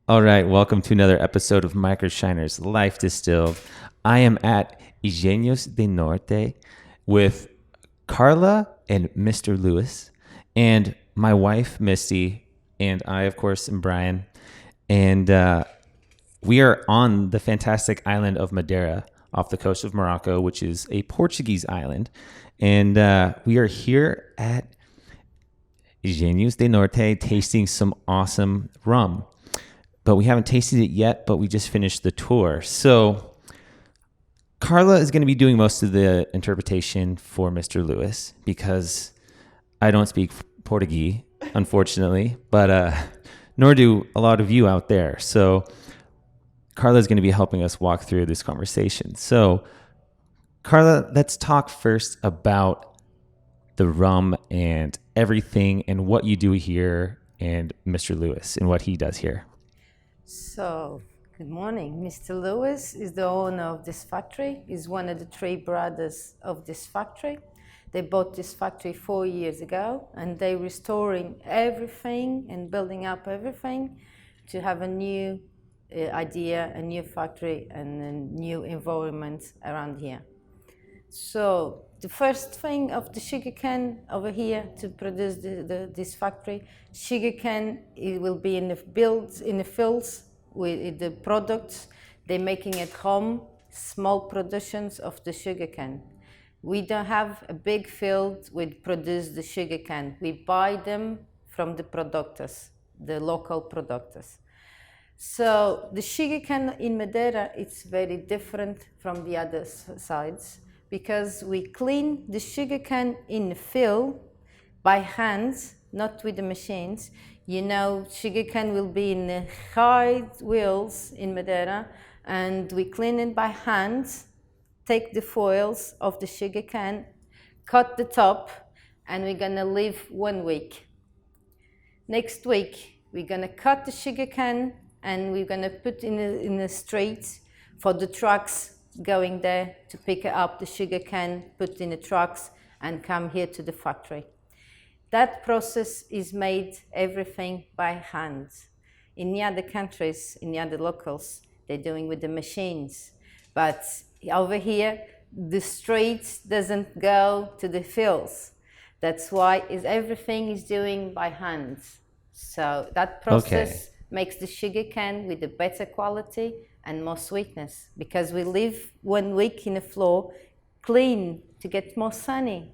All right, welcome to another episode of Microshiners Life Distilled. I am at Engenhos de Norte with Carla and Mr. Lewis, and my wife Misty, and I, of course, am Brian. And we are on the fantastic island of Madeira off the coast of Morocco, which is a Portuguese island. And we are here at Engenhos de Norte tasting some awesome rum. But we haven't tasted it yet, but we just finished the tour. So Carla is going to be doing most of the interpretation for Mr. Lewis because I don't speak Portuguese, unfortunately, but nor do a lot of you out there. So Carla is going to be helping us walk through this conversation. So Carla, let's talk first about the rum and everything and what you do here and Mr. Lewis and what he does here. So, good morning. Mr. Lewis is the owner of this factory. He's one of the three brothers of this factory. They bought this factory 4 years ago, and they're restoring everything and building up everything to have a new idea, a new factory, and a new environment around here. So, the first thing of the sugarcane over here to produce this factory, sugarcane, it will be in the fields with the products. They're making at home small productions of the sugarcane. We don't have a big field with produce the sugarcane. We buy them from the producers, the local producers. So the sugarcane in Madeira, it's very different from the other sides, because we clean the sugarcane in the field by hands, not with the machines. You know, sugarcane will be in the high wheels in Madeira, and we clean it by hands, take the foils of the sugarcane, cut the top, and we're gonna leave 1 week. Next week, we're gonna cut the sugarcane and we're gonna put in the street for the trucks going there to pick up the sugarcane, put in the trucks, and come here to the factory. That process is made everything by hand. In the other countries, in the other locals, they're doing with the machines. But over here, the street doesn't go to the fields. That's why everything is doing by hand. So that process makes the sugarcane with a better quality and more sweetness, because we leave 1 week in the floor clean to get more sunny.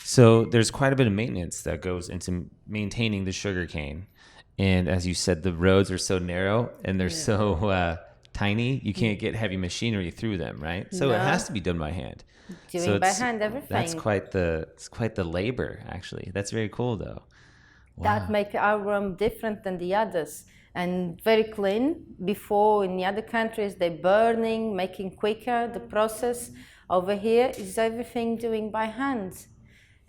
So there's quite a bit of maintenance that goes into maintaining the sugarcane. And as you said, the roads are so narrow and they're so tiny, you can't get heavy machinery through them, right? So it has to be done by hand. Doing by hand everything. That's quite the labor, actually. That's very cool, though. Wow. That makes our rum different than the others. And very clean. Before, in the other countries, they're burning, making quicker the process. Over here is everything doing by hand,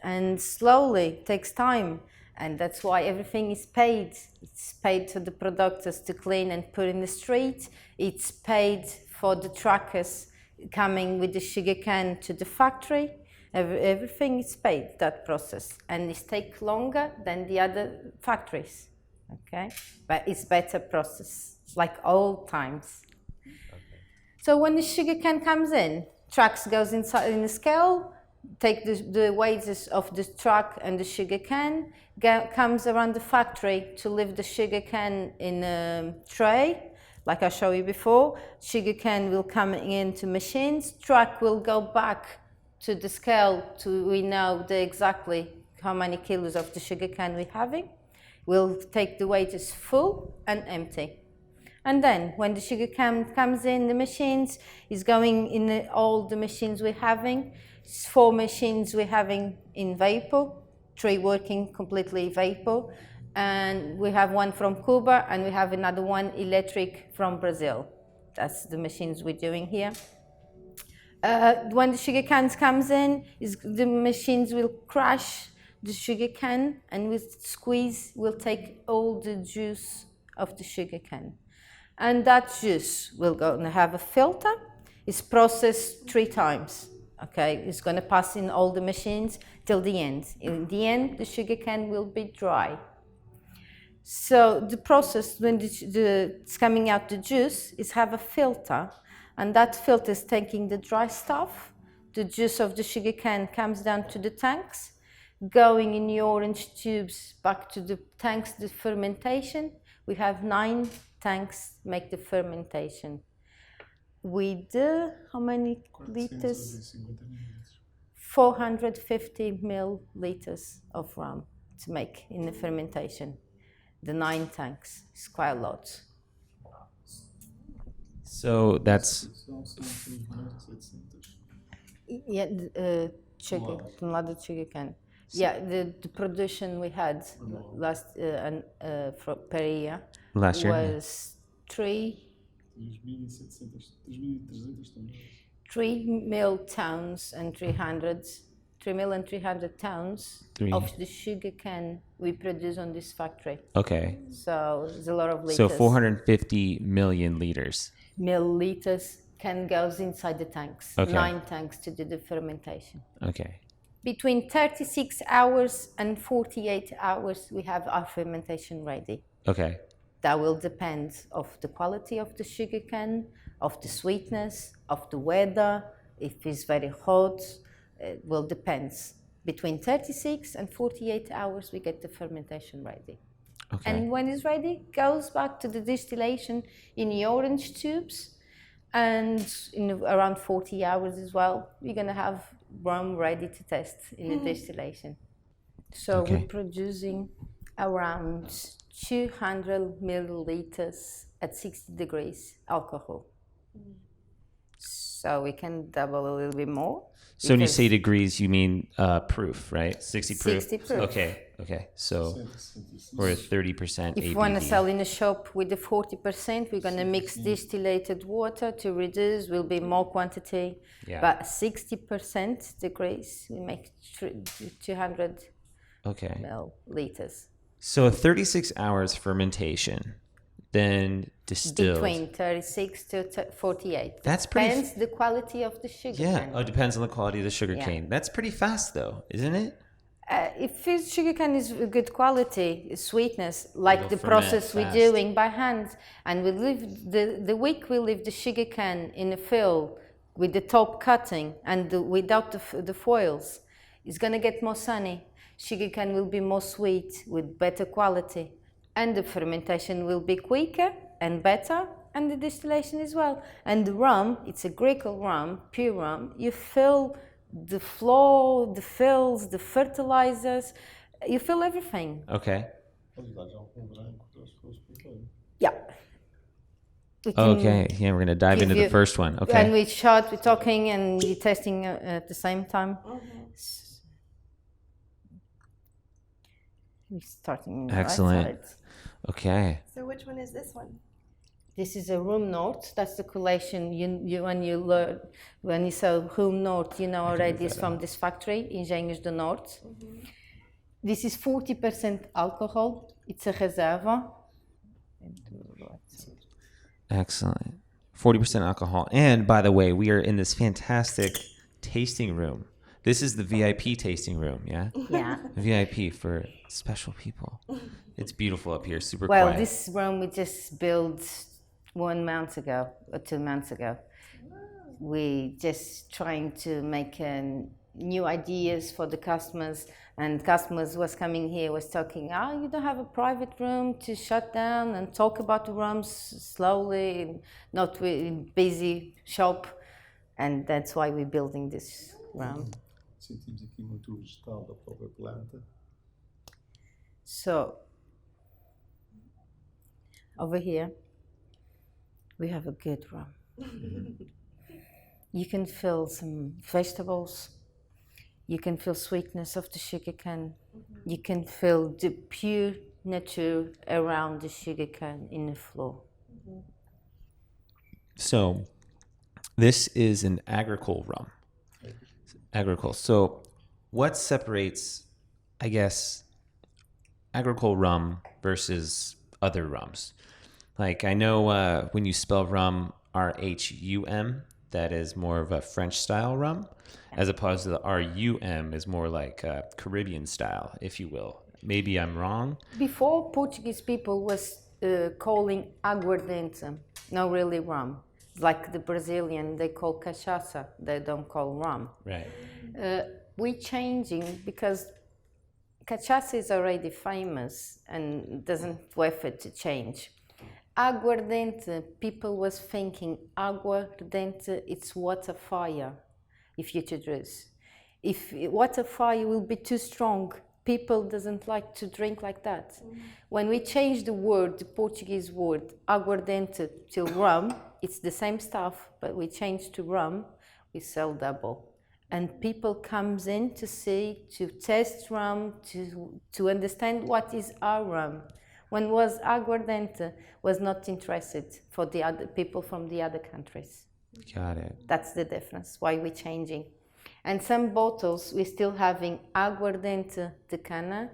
and slowly takes time. And that's why everything is paid. It's paid to the producers to clean and put in the street. It's paid for the truckers coming with the sugarcane to the factory. Everything is paid, that process. And it takes longer than the other factories. Okay, but it's better process, like old times. Okay. So when the sugarcane comes in, trucks goes inside in the scale, take the weights of the truck and the sugarcane, comes around the factory to leave the sugarcane in a tray, like I showed you before. Sugarcane will come into machines, truck will go back to the scale we know exactly how many kilos of the sugarcane we're having. We'll take the weights full and empty. And then when the sugarcane comes in, the machines is going in all the machines we're having. It's 4 machines we're having in vapor, 3 working completely vapor. And we have 1 from Cuba, and we have another 1 electric from Brazil. That's the machines we're doing here. When the sugarcane comes in, the machines will crush the sugarcane, and with squeeze we'll take all the juice of the sugarcane, and that juice will go and have a filter. It's processed 3 times. Okay, it's going to pass in all the machines till the end. In the end, the sugarcane will be dry. So the process when it's coming out the juice is have a filter, and that filter is taking the dry stuff. The juice of the sugarcane comes down to the tanks, going in the orange tubes back to the tanks, the fermentation. We have 9 tanks make the fermentation. With how many liters? 450 milliliters of rum to make in the fermentation. The 9 tanks is quite a lot. So that's Yeah, sugar, tonelada de sugar cane. Yeah, the production we had last per year last year. was 3 mil tons and 3 tons of the sugar cane we produce on this factory. Okay. So there's a lot of liters. So 450 million liters. Milliliters can goes inside the tanks. Okay. 9 tanks to do the fermentation. Okay. Between 36 hours and 48 hours, we have our fermentation ready. Okay. That will depend of the quality of the sugar cane, of the sweetness, of the weather. If it's very hot, it will depend. Between 36 and 48 hours, we get the fermentation ready. Okay. And when it's ready, goes back to the distillation in the orange tubes. And in around 40 hours as well, we're going to have rum ready to test in the distillation. So we're producing around 200 milliliters at 60 degrees alcohol. So we can double a little bit more. So when you say degrees, you mean proof, right? 60 proof? 60 proof. Okay. So we're at 30% If ABV. you want to sell in a shop with the 40%, we're going to mix distillated water to reduce, will be more quantity. Yeah. But 60% degrees, we make 200 milliliters. So 36 hours fermentation, then distilled. Between 36 to 48. That's pretty... Depends the quality of the sugar cane. Oh, it depends on the quality of the sugar cane. That's pretty fast though, isn't it? If sugar cane is good quality, sweetness, like It'll the ferment process we're fast. doing by hand, and we leave the week we leave the sugar cane in a fill with the top cutting and without the foils, it's going to get more sunny. Sugar cane will be more sweet with better quality, and the fermentation will be quicker and better, and the distillation as well. And the rum, it's Agricole rum, pure rum. You fill the flow, the fills, the fertilizers, you fill everything. Okay. Yeah. Okay. Yeah, we're gonna dive into the first one. Okay. And we're talking, and we're testing at the same time. We're starting. Excellent. Right side. Okay. So which one is this one? This is a Room Norte. That's the collation. When you learn, when you say Room Norte, you know already it's from this factory, Engenhos do Norte. Mm-hmm. This is 40% alcohol. It's a reserva. Excellent. 40% alcohol. And by the way, we are in this fantastic tasting room. This is the VIP tasting room, yeah? Yeah. VIP for special people. It's beautiful up here, super well, quiet. This room we just built 1 month ago or 2 months ago. We just trying to make new ideas for the customers, and customers was coming here, was talking, you don't have a private room to shut down and talk about the rooms slowly, not with busy shop, and that's why we're building this room. Sentimos aqui muito o vegetal da própria planta. So, over here, we have a good rum. You can feel some vegetables. You can feel sweetness of the sugar cane. You can feel the pure nature around the sugar cane in the floor. So, this is an Agricole rum. Agricole. So, what separates, I guess, Agricole rum versus other rums? Like, I know when you spell rum, RHUM, that is more of a French style rum, as opposed to the RUM is more like Caribbean style, if you will. maybe I'm wrong. Before, Portuguese people was calling aguardente, not really rum. Like the Brazilian, they call cachaça, they don't call rum. Right. We're changing because cachaça is already famous and doesn't worth it to change. Aguardente, people was thinking aguardente, it's water fire if you introduce. If water fire will be too strong, people doesn't like to drink like that. When we change the word, the Portuguese word, aguardente to rum, it's the same stuff, but we change to rum, we sell double. And people comes in to see, to test rum, to understand what is our rum. When was aguardente was not interested for the other people from the other countries. Got it. That's the difference, why we're changing. And some bottles we're still having aguardente de cana,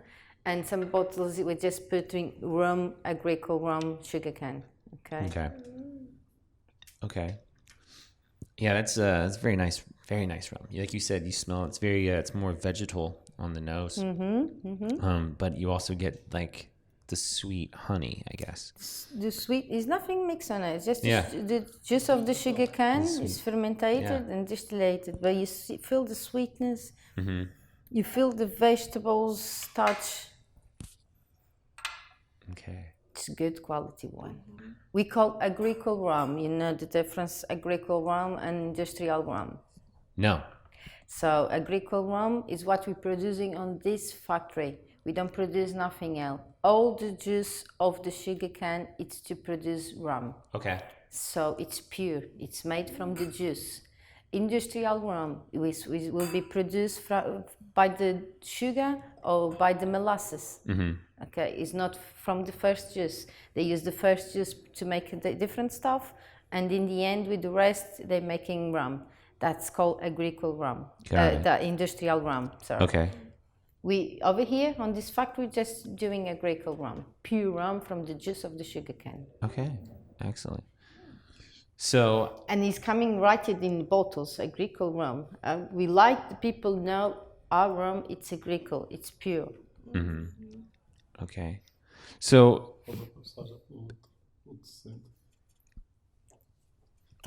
and some bottles we're just putting rum, Agricole rum, sugarcane. Okay. Okay. Yeah, that's very nice rum. Like you said, you smell it's very it's more vegetal on the nose. But you also get like the sweet honey, I guess. The sweet is nothing mixed on it. It's just Yeah. the juice of the sugar cane is fermented Yeah. and distillated, but you feel the sweetness. You feel the vegetables touch. Okay. It's good quality wine. We call Agricole rum. You know the difference, Agricole rum and industrial rum. No. So Agricole rum is what we're producing on this factory. We don't produce nothing else. All the juice of the sugar cane, it's to produce rum. Okay. So it's pure. It's made from the juice. Industrial rum will be produced by the sugar or by the molasses. Okay, it's not from the first juice. They use the first juice to make the different stuff, and in the end, with the rest, they're making rum. That's called Agricole rum. The industrial rum. Sorry. Okay. We over here on this factory just doing Agricole rum, pure rum from the juice of the sugarcane. Okay. Excellent. So. And it's coming right in bottles, Agricole rum. We like the people know our rum. It's Agricole. It's pure. Okay. So.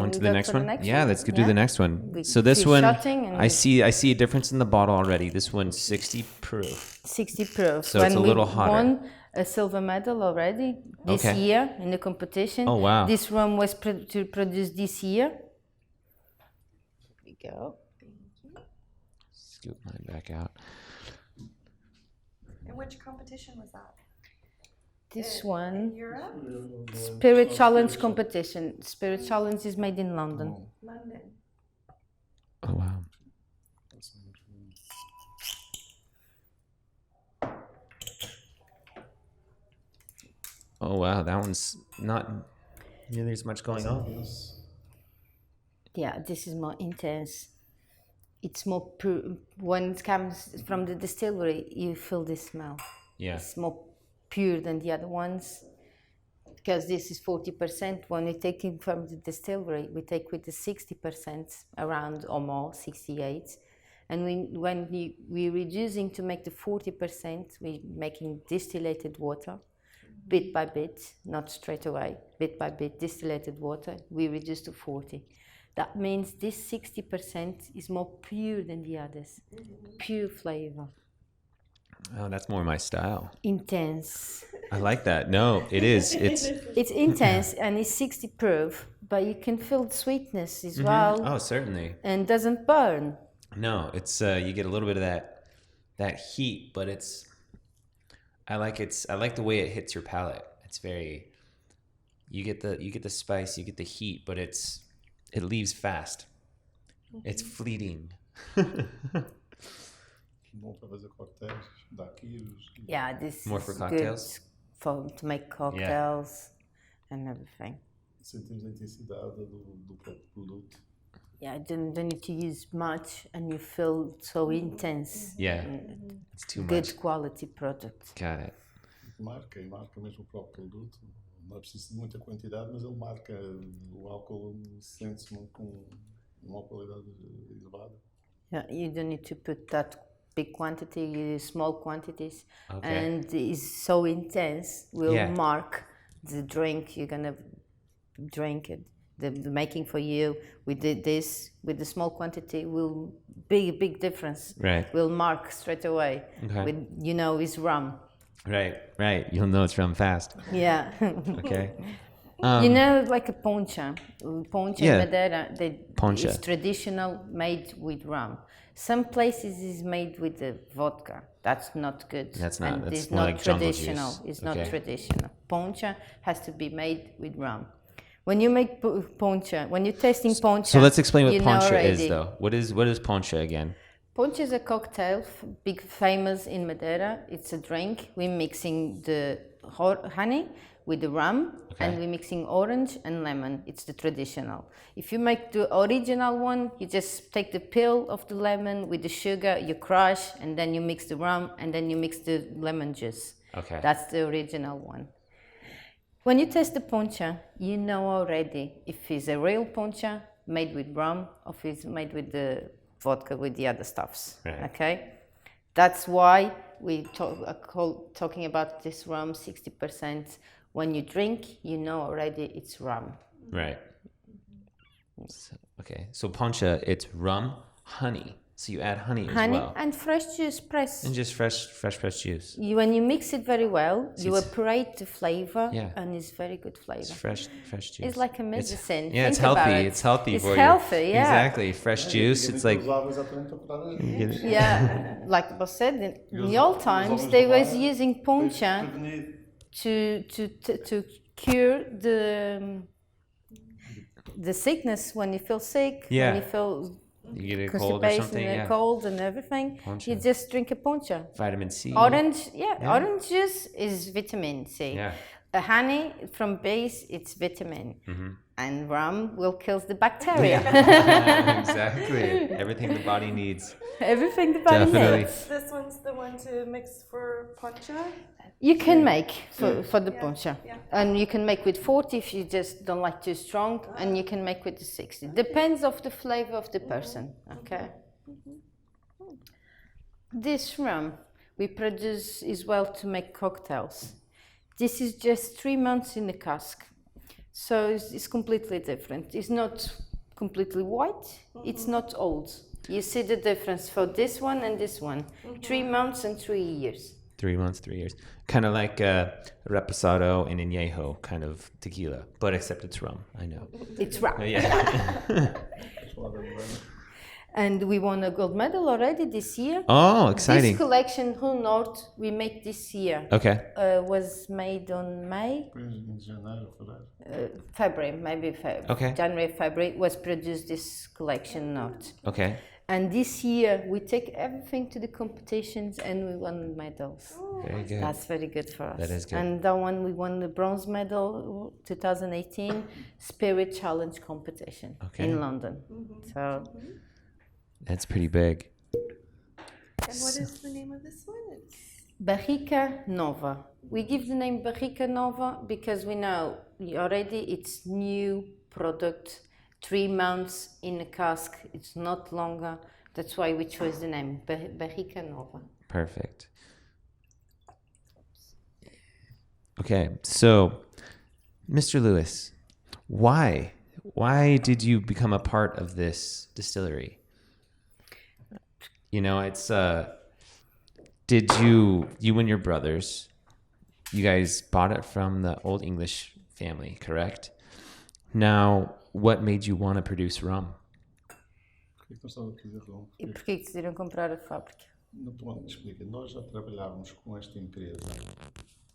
On to the next one. Yeah, let's do the next one. So this one, I see a difference in the bottle already. This one's 60 proof. 60 proof. So it's a little hotter. Won a silver medal already this year in the competition. Oh wow! This rum was produced this year. Here we go. Thank you. Scoop mine back out. And which competition was that? This In one, Europe? Spirit Challenge competition. Spirit Challenge is made in London. London. Oh wow! Oh wow! That one's not nearly as much going on. Yeah, this is more intense. It's more pure. When it comes from the distillery, you feel the smell. Yeah. It's more pure than the other ones, because this is 40%. When we take it from the distillery, we take with the 60% around or more, 68. And when we're reducing to make the 40%, we're making distillated water, bit by bit, not straight away, bit by bit, distillated water, we reduce to 40. That means this 60% is more pure than the others, pure flavor. Oh, that's more my style. Intense. I like that. No, it is. It's intense and it's 60 proof, but you can feel the sweetness as well. Oh, certainly. And doesn't burn. No, it's you get a little bit of that heat, but I like the way it hits your palate. It's very you get the spice, you get the heat, but it leaves fast. It's fleeting. Bom para fazer coquetéis, daqui Yeah, this More for is cocktails? good to make cocktails and everything. sentimos a intensidade do próprio produto. Yeah, you don't need to use much and you feel so intense. Yeah, it's too much. Good quality product. Got it. Marca mesmo o próprio produto. Não é preciso de muita quantidade, mas ele marca o álcool, sente-se com uma qualidade elevada. Yeah, you don't need to put that big quantity, you use small quantities, Okay. and it's so intense. Will Yeah. mark the drink you're gonna drink it. The making for you. We did this with the small quantity. Will be a big difference. Right. Will mark straight away. Okay. With it's rum. Right. You'll know it's rum fast. Yeah. Okay. Like a poncha. Poncha Yeah. in Madeira, Poncha. it's traditional, made with rum. Some places is made with the vodka. That's not good. That's not- And that's it's more not like jungle traditional. juice. It's Okay. not traditional. Poncha has to be made with rum. When you make poncha, when you're tasting poncha, So let's explain what you know poncha is, already. though. What is poncha again? Poncha is a cocktail, big famous in Madeira. It's a drink. We're mixing the honey with the rum, and we're mixing orange and lemon. It's the traditional. If you make the original one, you just take the peel of the lemon with the sugar, you crush, and then you mix the rum, and then you mix the lemon juice. Okay. That's the original one. When you taste the poncha, you know already if it's a real poncha made with rum or if it's made with the vodka with the other stuffs. Right. Okay, that's why we talking about this rum 60%. When you drink, you know already it's rum. Right. So poncha, it's rum, honey. So you add honey as well. And fresh juice press. And just fresh pressed juice. When you mix it very well, you it's- separate the flavor, Yeah. and it's very good flavor. It's fresh juice. It's like a medicine. It's Think about healthy. it. It's healthy It's for you. healthy, yeah. Exactly. Fresh juice. It's like Usava exatamente para curar Yeah, like Boss said, in the old times they was using poncha to cure the sickness when you feel sick, Yeah. when you feel you get a cold or constipation something. and Yeah. cold and everything. Poncha. You just drink a poncha. Vitamin C. Orange juice is vitamin C. Yeah. A honey from base, it's vitamin. Mm-hmm. And rum will kill the bacteria. Exactly. Everything the body needs. Everything the body Definitely. needs. This one's the one to mix for poncha. You can make for the poncha. Yeah. And you can make with 40 if you just don't like too strong, and you can make with the 60. Depends of the flavor of the person, okay? This rum we produce as well to make cocktails. This is just 3 months in the cask. So it's completely different. It's not completely white, it's not old. You see the difference for this one and this one. 3 months and 3 years. 3 months, 3 years. Kind of like reposado and añejo kind of tequila, but except it's rum. I know. It's rum. Yeah. And we won a gold medal already this year. Oh, exciting. This collection, Norte, we make this year. Okay. Was made on May, em janeiro, fevereiro. February, maybe Okay. January, February, was produced this collection Norte. Okay. And this year we take everything to the competitions and we won medals. Very good. That's very good for us. That is good. And that one we won the bronze medal 2018 Spirit Challenge competition in London. So That's pretty big. And what is the name of this one? It's Barrica Nova. We give the name Barrica Nova because we know already it's new product, 3 months in a cask, it's not longer. That's why we chose the name Barrica Nova. Perfect. Okay, so Mr. Lewis, why did you become a part of this distillery? You know, it's did you and your brothers, you guys bought it from the Old English family, correct? Now, what made you want to produce rum? Por que nós estamos aqui a rum? E por que decidiram comprar a fábrica? Bom, explica. Nós já trabalhávamos com esta empresa.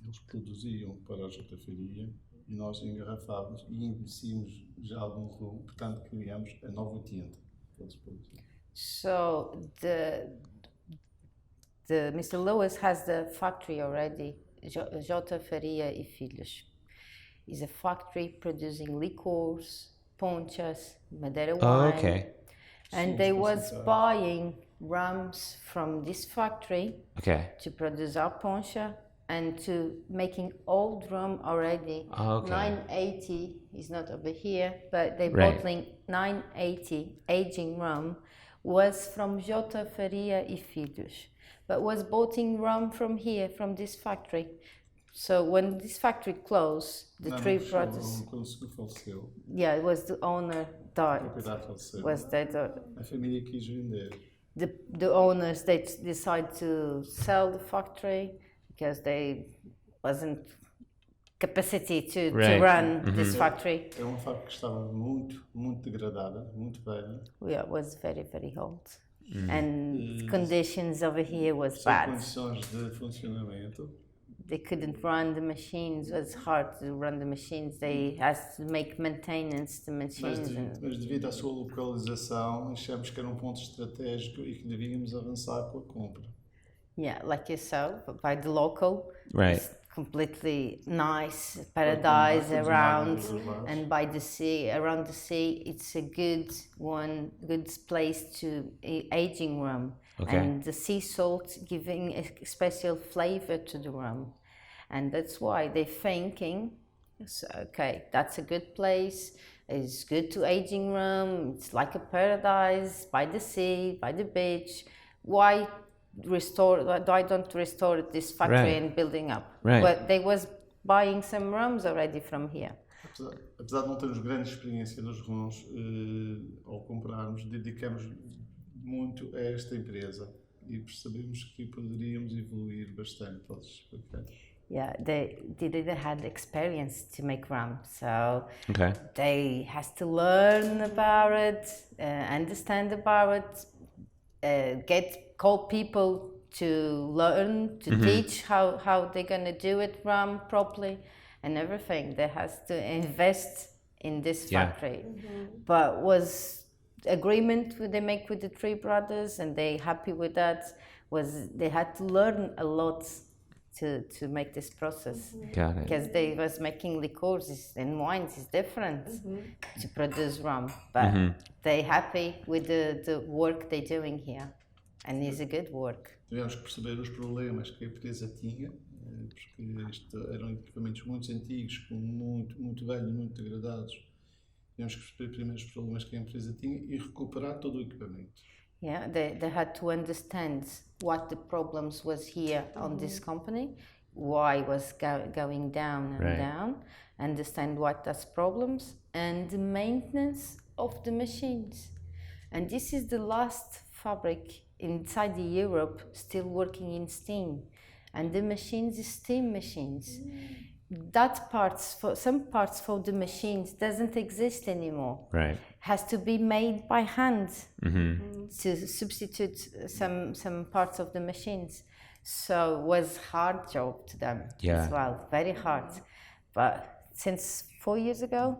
Eles produziam para a jatafaria e nós engarrafávamos e envelhecíamos já algum rum, portanto criamos a nova tinta que eles produziam. So the Mr. Lewis has the factory already, J. Faria e Filhos. Is a factory producing liqueurs, ponchas, Madeira wine. Oh, okay. And they was buying rums from this factory Okay. to produce our poncha and to making old rum already. Okay. 980 is not over here, but they Right. bottling 980 aging rum was from Jota, Faria e Filhos, but was boating rum from here, from this factory. So when this factory closed, the Não, three fechou brothers, quando o senhor faleceu. yeah, it was the owner O died, proprietário faleceu. was dead. A família quis vender. The owners, they decided to sell the factory because they wasn't capacity to Right. run this factory. É uma fábrica que estava muito degradada, muito velha. Yeah, it was very, very old. And conditions over here was Sem bad. condições de funcionamento. They couldn't run the machines. It was hard to run the machines. They had to make maintenance to machines. Mas devido à sua localização, achamos que era um ponto estratégico e que devíamos avançar com a compra. Yeah, like you saw, by the local. Right. It's completely nice paradise around, and by the sea, around the sea, it's a good place to aging rum. Okay. And the sea salt giving a special flavor to the rum, and that's why they're thinking, okay, that's a good place. It's good to aging rum. It's like a paradise by the sea, by the beach. Why don't restore this factory Right. and building up? Right. But they was buying some rums already from here. Apesar de não termos grande experiência nos rums, ao comprarmos, dedicamos muito a esta empresa e percebemos que poderíamos evoluir bastante. Podes explicar? Yeah, they didn't have experience to make rum, so Okay. they has to learn about it, understand about it, call people to learn, to teach how they're gonna do it, rum properly, and everything. They has to invest in this factory, but was agreement they make with the three brothers, and they happy with that. Was they had to learn a lot to make this process. Got it. Because they was making liqueurs and wines is different to produce rum, but they happy with the work they're doing here, and it's a good work. Tivemos que perceber os problemas que a empresa tinha, porque eram equipamentos muito antigos, muito velhos, muito degradados. Tivemos que perceber primeiro os problemas que a empresa tinha e recuperar todo o equipamento. Yeah, they had to understand what the problems was here on this company, why was going down and Right. down, understand what those problems, and the maintenance of the machines. And this is the last fabric inside Europe still working in steam, and the machines is steam machines. Some parts for the machines doesn't exist anymore. Right. Has to be made by hand to substitute some parts of the machines. So it was hard job to them Yeah. as well, very hard. But since 4 years ago,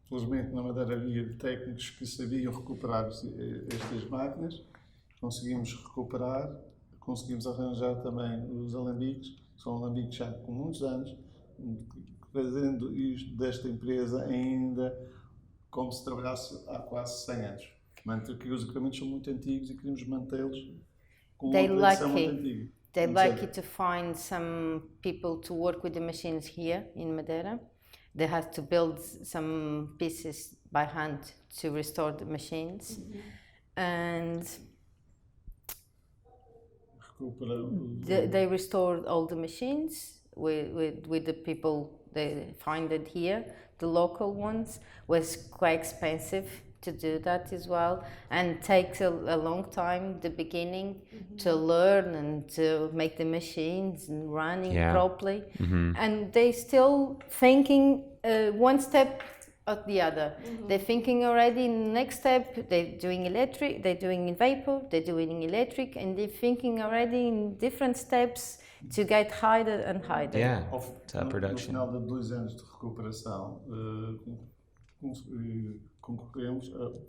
Felizmente na Madeira havia técnicos que sabiam recuperar estas máquinas, conseguimos recuperar, conseguimos arranjar também os alambiques, são alambiques já com muitos anos, fazendo isto desta empresa ainda como se trabalhasse há quase 100 anos. Porque os equipamentos são muito antigos e queremos mantê-los com uma tradição muito antiga. they're lucky to find some people to work with the machines here in Madeira. They have to build some pieces by hand to restore the machines. And they restored all the machines with the people they find it here. The local ones was quite expensive to do that as well, and takes a long time the beginning to learn and to make the machines and running properly. And they still thinking one step at the other. They're thinking already in the next step, they're doing electric, they're doing in vapor, they're doing electric, and they're thinking already in different steps to get higher and higher. Yeah, No production. final de 2 anos de recuperação, concorremos,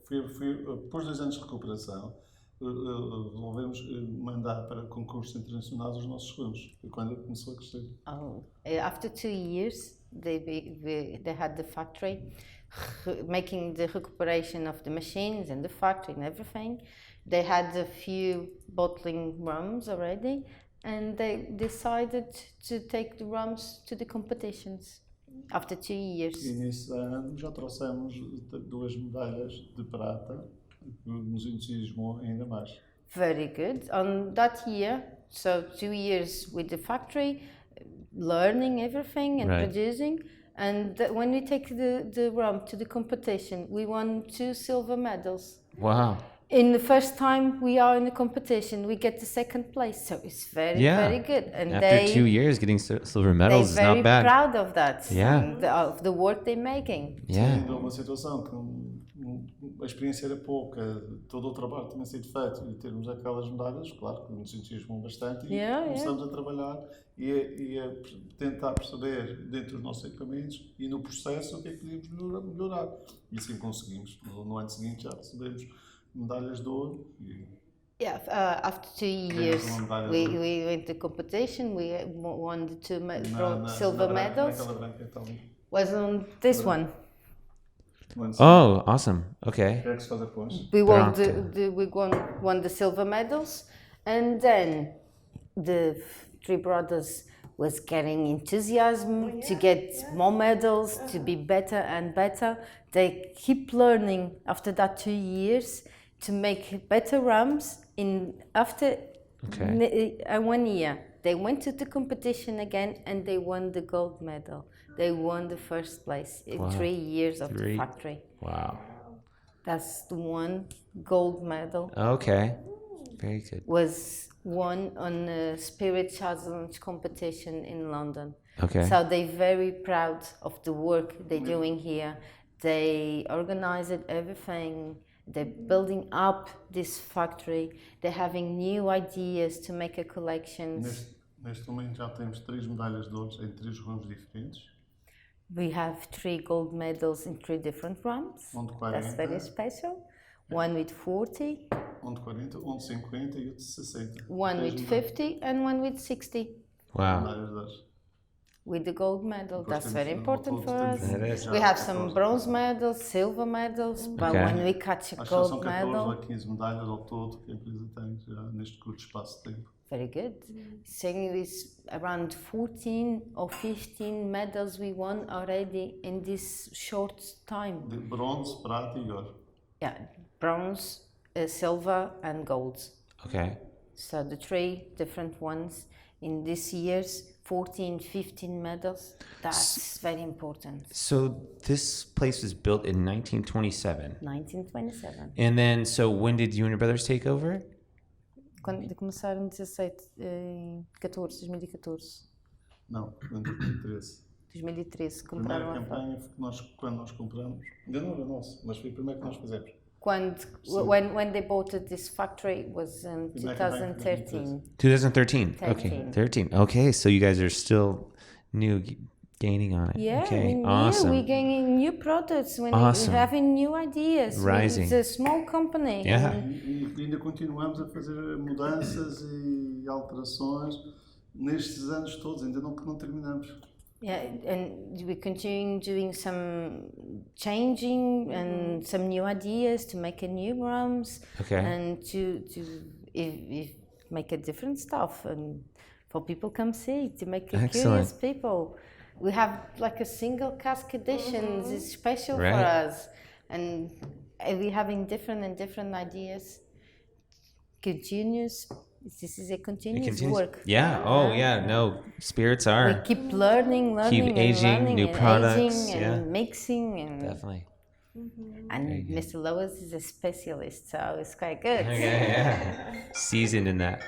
depois de 2 anos de recuperação, resolvemos mandar para concursos internacionais os nossos rums. Foi quando começou a crescer. After 2 years, they had the factory making the recuperation of the machines and the factory and everything. They had a few bottling rums already, and they decided to take the rums to the competitions after 2 years. E nesse ano já trouxemos 2 medalhas de prata que nos entusiasmou ainda mais. Very good. On that year, so 2 years with the factory, learning everything and Right. producing. And when we take the rum to the competition, we won 2 silver medals. Wow. In the first time we are in the competition, we get the second place. So it's very, very good. And After 2 years, getting silver medals is they're very not bad. proud of that. Yeah. And of the work they're making. Yeah. Ainda uma situação que a experiência era pouca, todo o trabalho tinha sido feito e termos aquelas medalhas, claro que nos entusiasmou bastante e começamos a trabalhar e a tentar perceber dentro dos nossos equipamentos e no processo o que é que podíamos melhorar. E assim conseguimos. No ano seguinte já recebemos medalhas de ouro. Yeah, after 2 years, we went to competition. We won the 2 silver medals. Was on this one. Oh, awesome. Okay. We won won the silver medals, and then the 3 brothers was getting enthusiasm to get more medals, to be better and better. They keep learning after that 2 years to make better rums. After 1 year, they went to the competition again and they won the gold medal. They won the first place in 3 years of the factory. Wow. That's the 1 gold medal. Okay. Very good. Was won on the Spirit Challenge competition in London. Okay. So they're very proud of the work they're doing here. They organize everything. They're building up this factory. They're having new ideas to make a collection. Neste momento já temos 3 medalhas de ouro em 3 rums diferentes. We have 3 gold medals in 3 different rums. That's very special. One with 40. Um de 40, um de 50 e outro de 60. One with 50 and one with 60. Wow. Medalhas de ouro. With the gold medal. That's very important for us. It is. We have some bronze medals, silver medals, but when we catch a gold medal... Acho que são 14 ou 15 medalhas ao todo que a empresa tem já neste curto espaço de tempo. Very good. Saying this around 14 or 15 medals we won already in this short time. De bronze, prata e ouro. Yeah, bronze, silver and gold. Okay. So the 3 different ones in this year's 14, 15 medals. That's very important. So this place was built in 1927. 1927. And then, so when did you and your brothers take over? Quando começaram em 2014. Não, em 2013. 2013, A compraram primeira campanha foi quando nós compramos. Ainda não era nosso, mas foi a primeira que nós fizemos. When they bought this factory was in 2013. 2013. Okay, 13. Okay, so you guys are still new, gaining on it. Yeah, okay, awesome. We're gaining new products, we're having new ideas. Rising. It's a small company. Yeah. E ainda continuamos a fazer mudanças e alterações nestes anos todos, ainda não terminamos. Yeah, and we continue doing some changing and some new ideas to make a new rums and to make a different stuff and for people come see, to make a curious people. We have like a single cask editions, it's special for us, and we're having different ideas. Continuous. This is a continuous work. Yeah. Oh, yeah. No, spirits are. We keep learning, keep aging, new products, and mixing, and definitely. And Mr. Lois is a specialist, so it's quite good. Okay, yeah. Seasoned in that.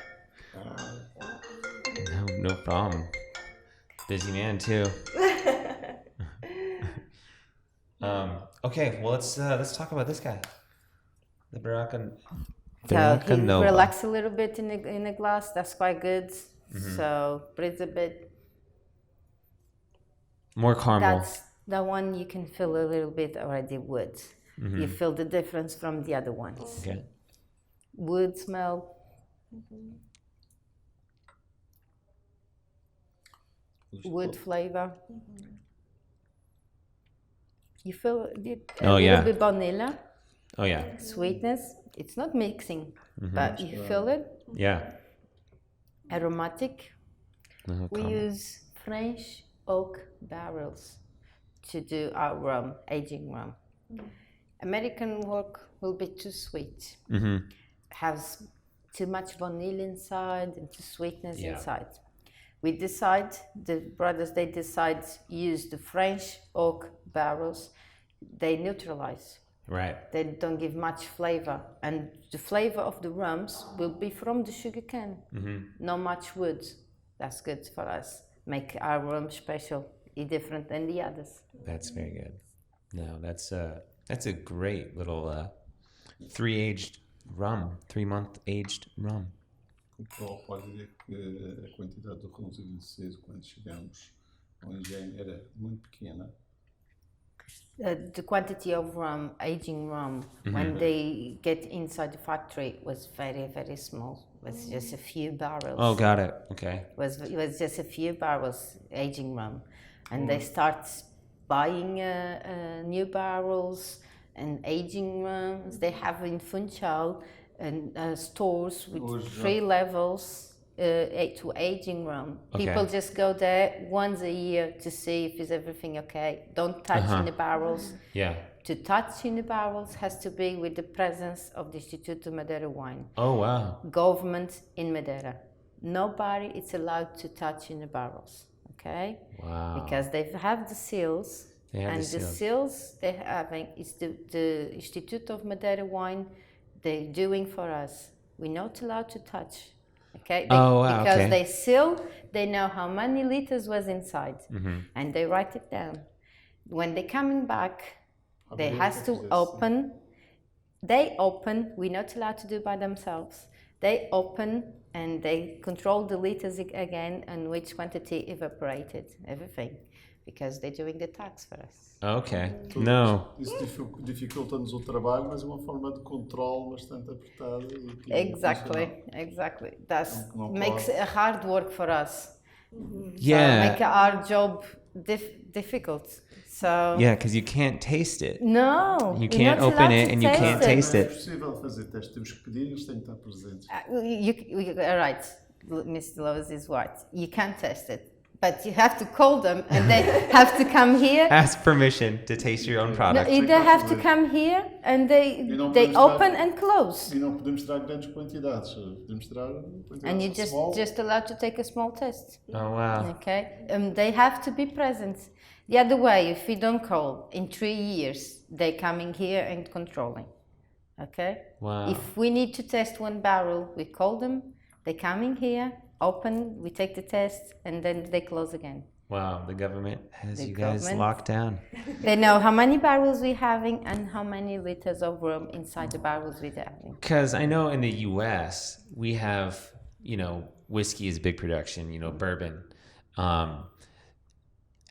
No problem. Busy man too. Okay, well let's talk about this guy, the Baraka. So he relax a little bit in the glass. That's quite good. Mm-hmm. So breathe a bit. More caramel. That's the one you can feel a little bit already wood. Mm-hmm. You feel the difference from the other ones. Okay. Wood smell. Mm-hmm. Wood flavor. Mm-hmm. You feel a little bit vanilla. Oh yeah. Sweetness. It's not mixing, but you feel it. Yeah. Aromatic. We use French oak barrels to do our rum, aging rum. American work will be too sweet. Has too much vanilla inside and too sweetness inside. We decide, the brothers, they decide use the French oak barrels. They neutralize. Right. They don't give much flavor, and the flavor of the rums will be from the sugar cane. Not much wood. That's good for us. Make our rum special, different than the others. That's very good. No, that's a great little 3-month aged rum. O Paulo pode dizer que a quantidade de rums envelhecido quando chegamos ao engenho era muito pequena. The quantity of rum, aging rum, when they get inside the factory was very, very small. It was just a few barrels. Oh, got it. Okay. It was just a few barrels aging rum. And they start buying new barrels and aging rums. They have in Funchal and stores with 3 levels to aging rum. Okay. People just go there once a year to see if is everything okay. Don't touch in the barrels. Yeah. To touch in the barrels has to be with the presence of the Instituto Madeira wine. Oh, wow. Government in Madeira. Nobody is allowed to touch in the barrels. Okay? Wow. Because they have the seals. The seals they're having is the Institute of Madeira wine they're doing for us. We're not allowed to touch. Okay? Because they seal, they know how many liters was inside. And they write it down. When they're coming back, they has to open. They open, we're not allowed to do by themselves. They open and they control the liters again and which quantity evaporated, everything. Because they're doing the tax for us. Okay. No. Isso dificulta-nos o trabalho, mas é uma forma de controle bastante apertada. Exactly. That makes it hard work for us. Yeah. So make our job difficult. So Yeah, because you can't taste it. No. You can't open it and you can't taste É it. possível fazer teste, temos que pedir, eles têm que estar presentes. Right, Mr. Lowe's is right. You can't test it. But you have to call them and they have to come here. Ask permission to taste your own product. No, they have to come here and they open and close. E não podemos tirar grandes quantidades, podemos tirar quantidades And you small. just allowed to take a small test. Oh, wow. Okay, they have to be present. The other way, if we don't call, in 3 years, they're coming here and controlling. Okay? Wow. If we need to test 1 barrel, we call them, they're coming here, open, we take the test, and then they close again. Wow, the government has The you guys government. locked down. They know how many barrels we're having and how many liters of rum inside the barrels we're having. Because I know in the U.S., we have, whiskey is big production, bourbon.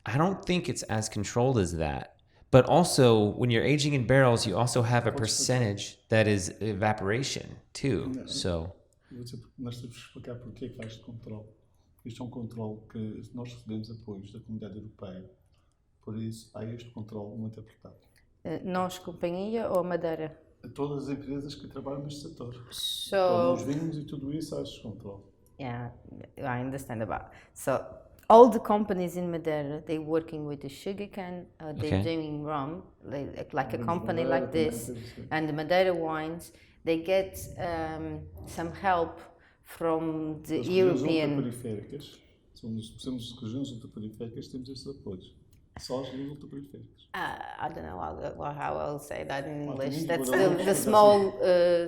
I don't think it's as controlled as that. But also, when you're aging in barrels, you also have a percentage that is evaporation, too. So... Vou dizer, nós temos que explicar porque é que faz este controle. Isto é um controle que nós recebemos apoios da comunidade europeia. Por isso, há este controle muito apertado. Nós, companhia ou Madeira? A todas as empresas que trabalham neste setor. So, Os vinhos e tudo isso, há este controle. yeah, I understand about. So, all the companies in Madeira, they're working with the sugarcane, they're doing rum, like a company like this, and the Madeira wines, they get some help from the European. Ultraperiféricas, somos regiões ultraperiféricas, temos estes apoios. Só as regiões ultraperiféricas. I don't know how I'll say that in English. Martinique, That's Guadeloupe, the small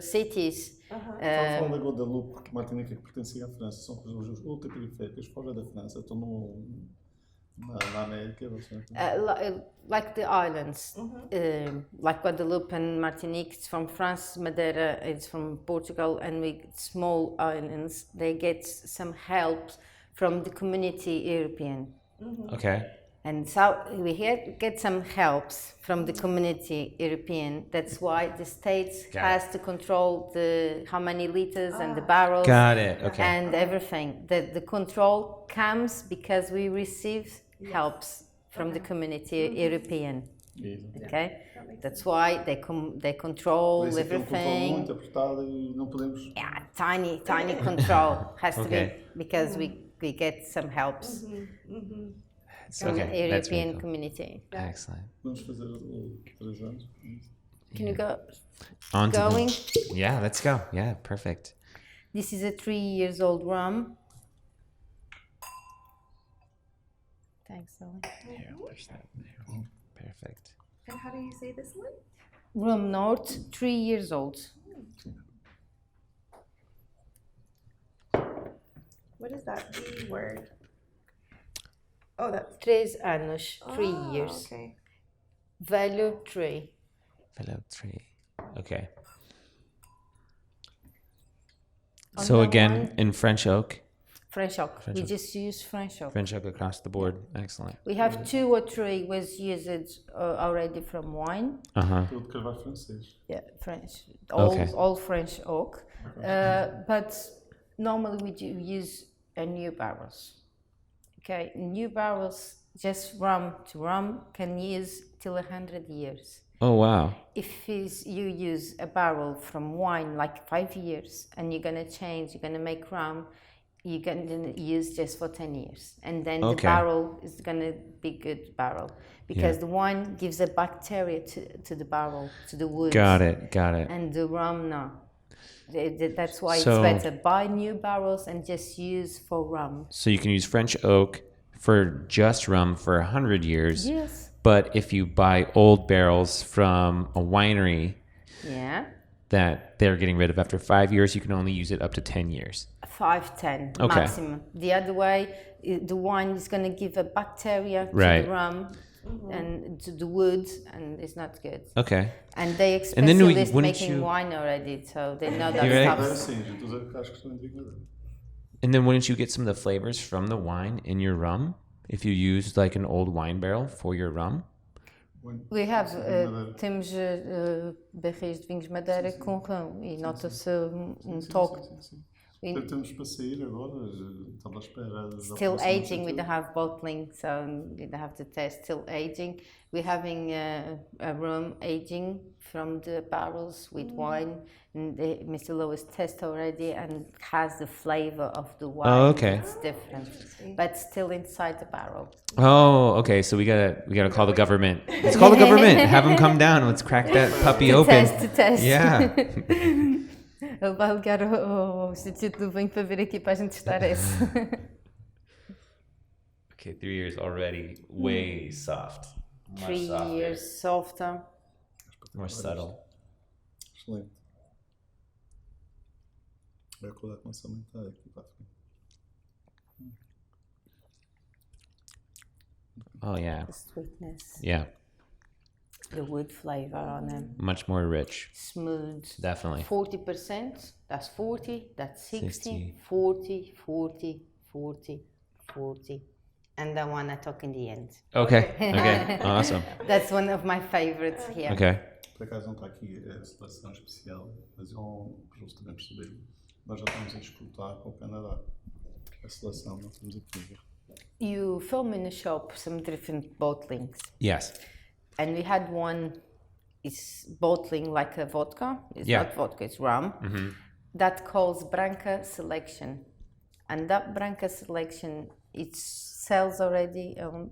cities. Estava a falar da Guadeloupe, Martinique, que pertencia à França, são regiões ultraperiféricas fora da França, estão na América. Like the islands, like Guadeloupe and Martinique, it's from France, Madeira, it's from Portugal, and we small islands, they get some help from the community European. Okay. And so we get some helps from the community European. That's why the states has to control how many liters and the barrels. Got it. Okay. And everything. The control comes because we receive helps from the community European. Okay, that's why they control everything. Muito apertado e não podemos. Yeah, tiny control has to be because we get some helps. From the European community. Excellent. Vamos fazer 3 anos. Can you go? On to Going. Yeah, let's go. Yeah, perfect. This is a 3 years old rum. Thanks, Zoe. Here, push that there. Perfect. And how do you say this one? Rum Norte, 3 years old. What is that B word? Oh, that's 3 anos, 3 oh, years. Okay. Velho, 3. Fellow tree. Okay. On So that again, one- in French oak. French oak. French We oak. just use French oak. French oak across the board. Excellent. We have 2 or 3 was used already from wine. Uh-huh. Tudo de carvalho francês. Yeah, French. All, Okay. all French oak. But normally we do use new barrels. Okay, new barrels, just rum to rum, can use till 100 years. Oh, wow. If you use a barrel from wine like 5 years and you're gonna change, you're gonna make rum, you're gonna use just for 10 years. And then the Okay. barrel is gonna be good barrel because the wine gives a bacteria to the barrel, to the wood. Got it. And the rum, no. That's why So- it's better buy new barrels and just use for rum. So you can use French oak for just rum for 100 years. Yes. But if you buy old barrels from a winery Yeah. that they're getting rid of after 5 years, you can only use it up to 10 years. 5, 10 Okay. maximum. The other way, the wine is going to give a bacteria to Right. the rum and to the wood, and it's not good. Okay. And they And then specialists wouldn't making you- wine already, so they know that You ready? Agora stuff. sim, a gente usa cascos também de vinho. And then wouldn't you get some of the flavors from the wine in your rum if you used like an old wine barrel for your rum? We have, Madeira. temos barris de vinhos Madeira com rum e nota-se toque. Sim, sim. We- Temos para sair agora, estamos à espera. da Still aprovação do aging, we setor. don't have bottling, so we don't have to test. Still aging. We're having a rum aging from the barrels with wine. And Mr. Lewis test already and has the flavor of the wine. Oh, okay. It's different, but still inside the barrel. Oh, okay. So we gotta call the government. Let's call the government. Have them come down. Let's crack that puppy open. To test. Yeah. Ele vai ligar ao Instituto do Vinho para vir aqui para a gente testar esse. Okay, 3 years already. Way soft. Much 3 softer, years softer. more subtle. Excelente. Vai colar com essa aumentar aqui para frente. Oh yeah. The sweetness, Yeah. the wood flavor on them. Much more rich. Smooth. Definitely. 40%, that's 40, that's 60, 60. 40, 40, 40, 40. And the one I talk in the end. Okay. Okay. Awesome. That's one of my favorites here. Okay. Por acaso não está aqui a seleção especial, mas para eles também perceberem, nós já estamos a exportar para o Canadá. A seleção, nós temos aqui. You film in the shop some different bottlings. Yes. And we had one is bottling like a vodka. It's Yeah. not vodka, it's rum. That calls Branca Selection. And that Branca Selection, it sells already on...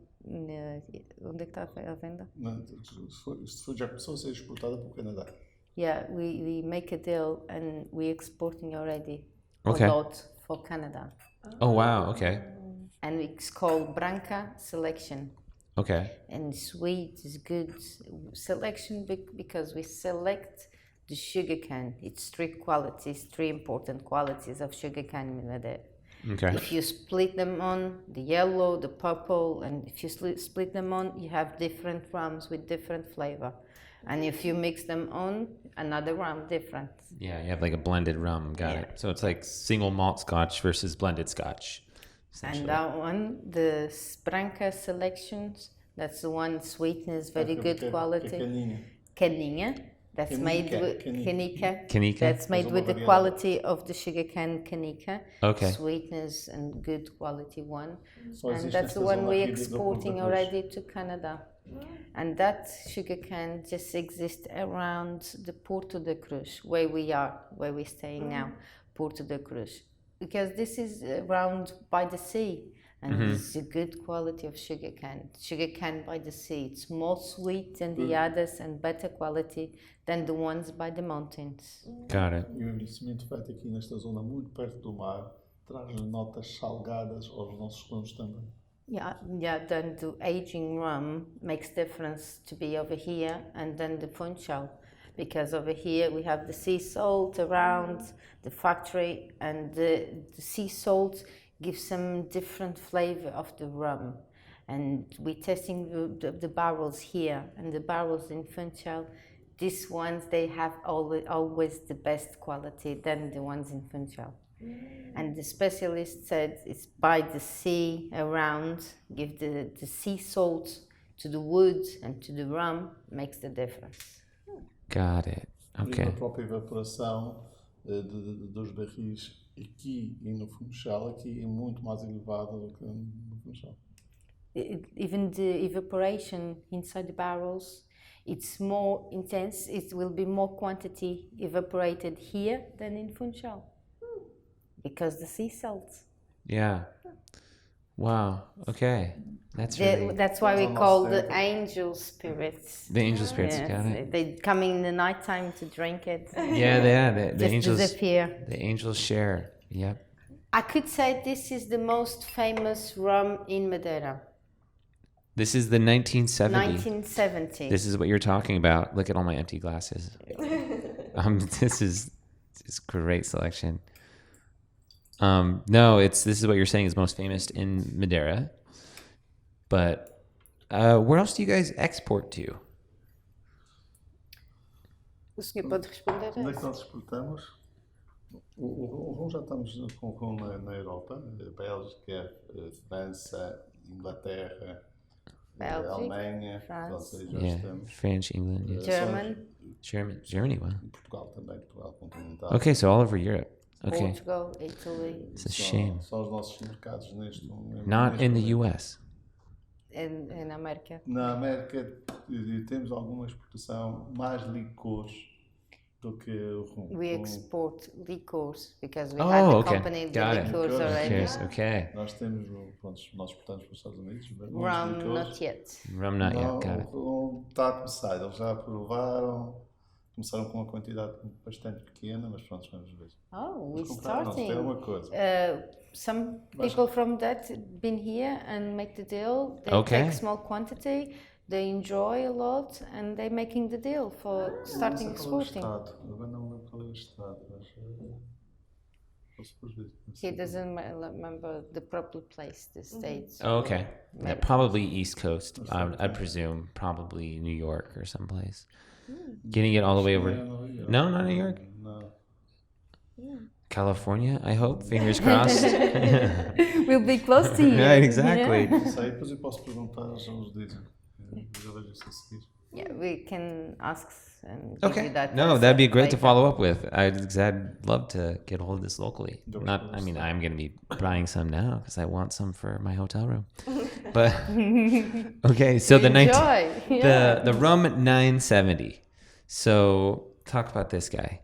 onde é que está a venda? Não, já começou a ser exportada para o Canadá. Yeah, we make a deal and we're exporting already Okay. a lot for Canada. Oh wow. Okay. And it's called Branca Selection. Okay. And sweet is good selection because we select the sugarcane. It's 3 qualities, 3 important qualities of sugarcane in Madeira. Okay. If you split them on, the yellow, the purple, and if you split them on, you have different rums with different flavor. And if you mix them on, another rum different. Yeah, you have like a blended rum. Got Yeah. it. So it's like single malt scotch versus blended scotch. essentially. And that one, the Branca Selections, that's the one sweetness, very good quality. Caninha. Caninha, that's made Canica, with canica. Canica? That's made Mas with uma the variedade. quality of the sugarcane canica. Okay. Sweetness and good quality one. Só And existe that's the esta one zona we're aqui da Porto da exporting Cruz. already to Canada. And that sugarcane just exists around the Porto da Cruz, where we are, where we're staying now, Porto da Cruz. Because this is around by the sea. And it's a good quality of sugarcane. Sugarcane by the sea, it's more sweet than the others and better quality than the ones by the mountains. Got it. E o envelhecimento feito aqui nesta zona muito perto do mar traz notas salgadas aos nossos rums também. Yeah, then the aging rum makes difference to be over here and then the Funchal. Because over here we have the sea salt around the factory, and the sea salt gives some different flavor of the rum. And we're testing the barrels here, and the barrels in Funchal, these ones, they have always the best quality than the ones in Funchal. And the specialist said it's by the sea around, give the sea salt to the wood and to the rum, makes the difference. Got it. Okay. E a própria evaporação dos barris aqui e no Funchal aqui é muito mais elevada do que no Funchal. Even the evaporation inside the barrels, it's more intense. It will be more quantity evaporated here than in Funchal. Because the sea salt. Yeah. Wow. Okay. That's really... That's why we call the angel spirits. The angel spirits, Yes, got it. they come in the nighttime to drink it. Yeah, the Just angels... disappear. The angels share. Yep. I could say this is the most famous rum in Madeira. This is the 1970. 1970. This is what you're talking about. Look at all my empty glasses. This is great selection. No, this is what you're saying is most famous in Madeira. But where else do you guys export to? O senhor pode responder Onde a é que essa? nós exportamos? O rum já estamos com na Europa, Bélgica, França, Inglaterra, Bélgica, Alemanha, France. ou seja, já Yeah, estamos. French, England. Yeah. Germany, Germany, wow. Em Portugal também, Portugal continental. Okay, so all over Europe. Okay, Portugal, Italy, it's a shame. São os nossos mercados neste momento. Not in the U.S. and America. Na América temos alguma exportação mais licores do que o rum. We export liqueurs because we Oh, had the okay. company that Got it. liqueurs Liqueurs. already. Cheers. Okay. Nós temos, pronto, nós exportamos para os Estados Unidos. muitos Rum, licores. not yet. Rum not yet. Não, Got it. está a começar, eles já provaram, começaram com uma quantidade bastante pequena, mas pronto, vamos ver. Oh, we're Compraram, tem starting. uma coisa. Some people from that been here and make the deal. They Okay. take small quantity, they enjoy a lot, and they're making the deal for starting Não sei qual é o exporting. estado, agora não lembro qual é o estado, mas posso depois ver. He doesn't remember the proper place, the states. Oh, okay. Yeah, probably East Coast. I'd presume probably New York or someplace. Getting it all the way over. No, not New York. Não. California, I hope. Fingers crossed. We'll be close to you. Right, exactly. Não sei, depois eu posso perguntar, eles já nos dizem. Já vejo isso a seguir. Yeah, we can ask and give Okay. you that. No, answer that'd be great to later. follow up with. I'd love to get a hold of this locally. I mean, I'm going to be buying some now because I want some for my hotel room. But okay, so the 19, Enjoy. Yeah. the rum 970. So talk about this guy.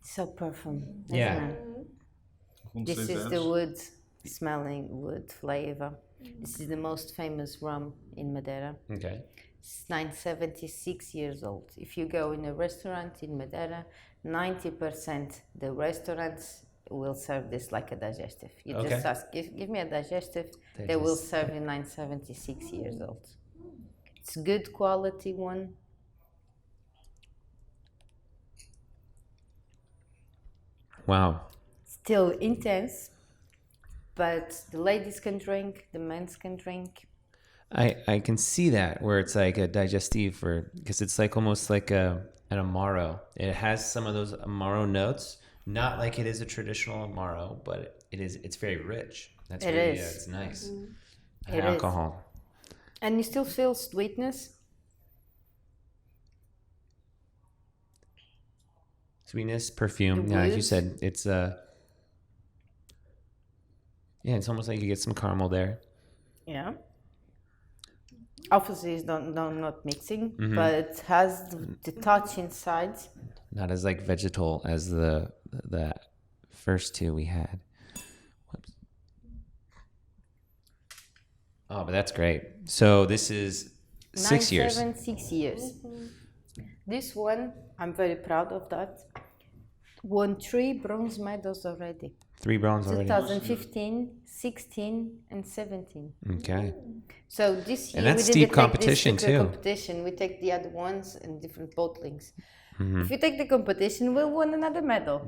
So perfume. isn't Yeah. it? Com This 6 is anos. the wood, smelling wood flavor. This is the most famous rum in Madeira. Okay. It's 976 years old. If you go in a restaurant in Madeira, 90% the restaurants will serve this like a digestive. You Okay. just ask, give me a digestive, they will serve you 976 years old. It's good quality one. Wow. Still intense, but the ladies can drink, the men can drink. I can see that where it's like a digestive or because it's like almost like an amaro. It has some of those amaro notes, not like it is a traditional amaro, but it's very rich. That's It really is. it's nice. And It is. alcohol. And you still feel sweetness. Sweetness, perfume. The Yeah, like you woods. said, it's yeah, it's almost like you get some caramel there. Yeah. Obviously, it's not mixing, Mm-hmm. but it has the touch inside. Not as like vegetal as the first two we had. Whoops. Oh, but that's great. So this is 6 years. 6 years. This one, I'm very proud of that. Won 3 bronze medals already. 3 bronze already. 2015, 16, and 17. Okay. So this year And that's we steep didn't take competition, this to the too. competition. We take the other ones in different bottlings. Mm-hmm. If we take the competition, we'll win another medal.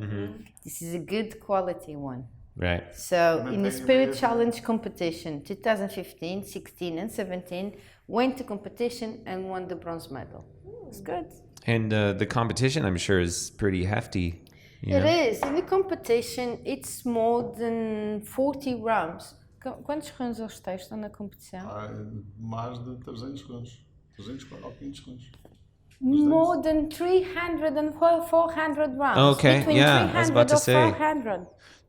This is a good quality one. Right. So in the Maintain Spirit the- Challenge competition, 2015, 16, and 17, went to competition and won the bronze medal. It's good. And the competition, I'm sure, is pretty hefty. You It know? is. In the competition, it's more than 40 rounds. Quantos rounds eles têm? Estão na competição? Mais de 300 segundos. 300 ou 500 segundos. More than 300 and 400 rounds. Okay, Between yeah, 300 I was about to or say. 400.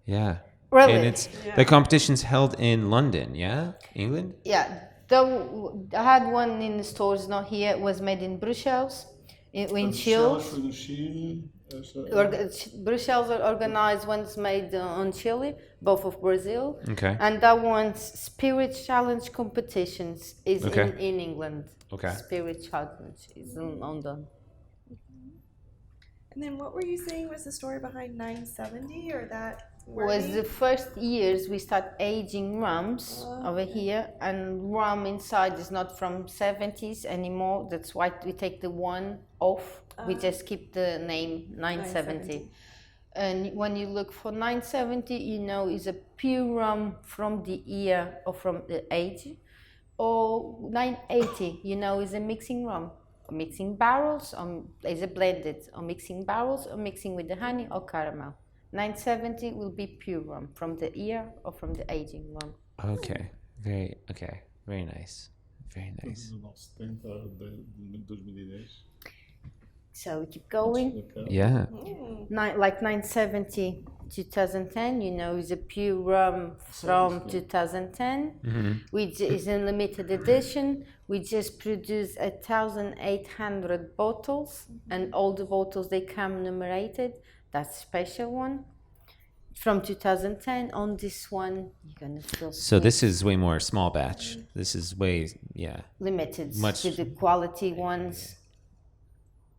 Yeah. Really? And it's the competition's held in London, yeah? England? Yeah. Though I had one in the stores, not here. It was made in Brussels, in Chile. Foi no Chile. Brussels organized ones made on Chile, both of Brazil. Okay. And that one's Spirit Challenge competitions is Okay. in England. Okay. Spirit Challenge is in London. And then what were you saying was the story behind 970 or that? Was the first years we start aging rums over here, and rum inside is not from 70s anymore. That's why we take the one off. We just keep the name 970. And when you look for 970, you know is a pure rum from the year or from the age, or 980, you know, is a mixing rum, or mixing barrels, or is a blended, or mixing barrels, or mixing with the honey or caramel. 970 will be pure rum from the year or from the aging rum. Okay. Very nice. Very nice. Do nosso 70 de 2010. So we keep going. Yeah. Like 970 2010, you know, is a pure rum from 2010, which is a limited edition. We just produce 1,800 bottles, and all the bottles they come numerated. That's special one. From 2010 on this one, you're gonna feel So this is way more small batch. This is way, yeah. limited much- to the quality ones.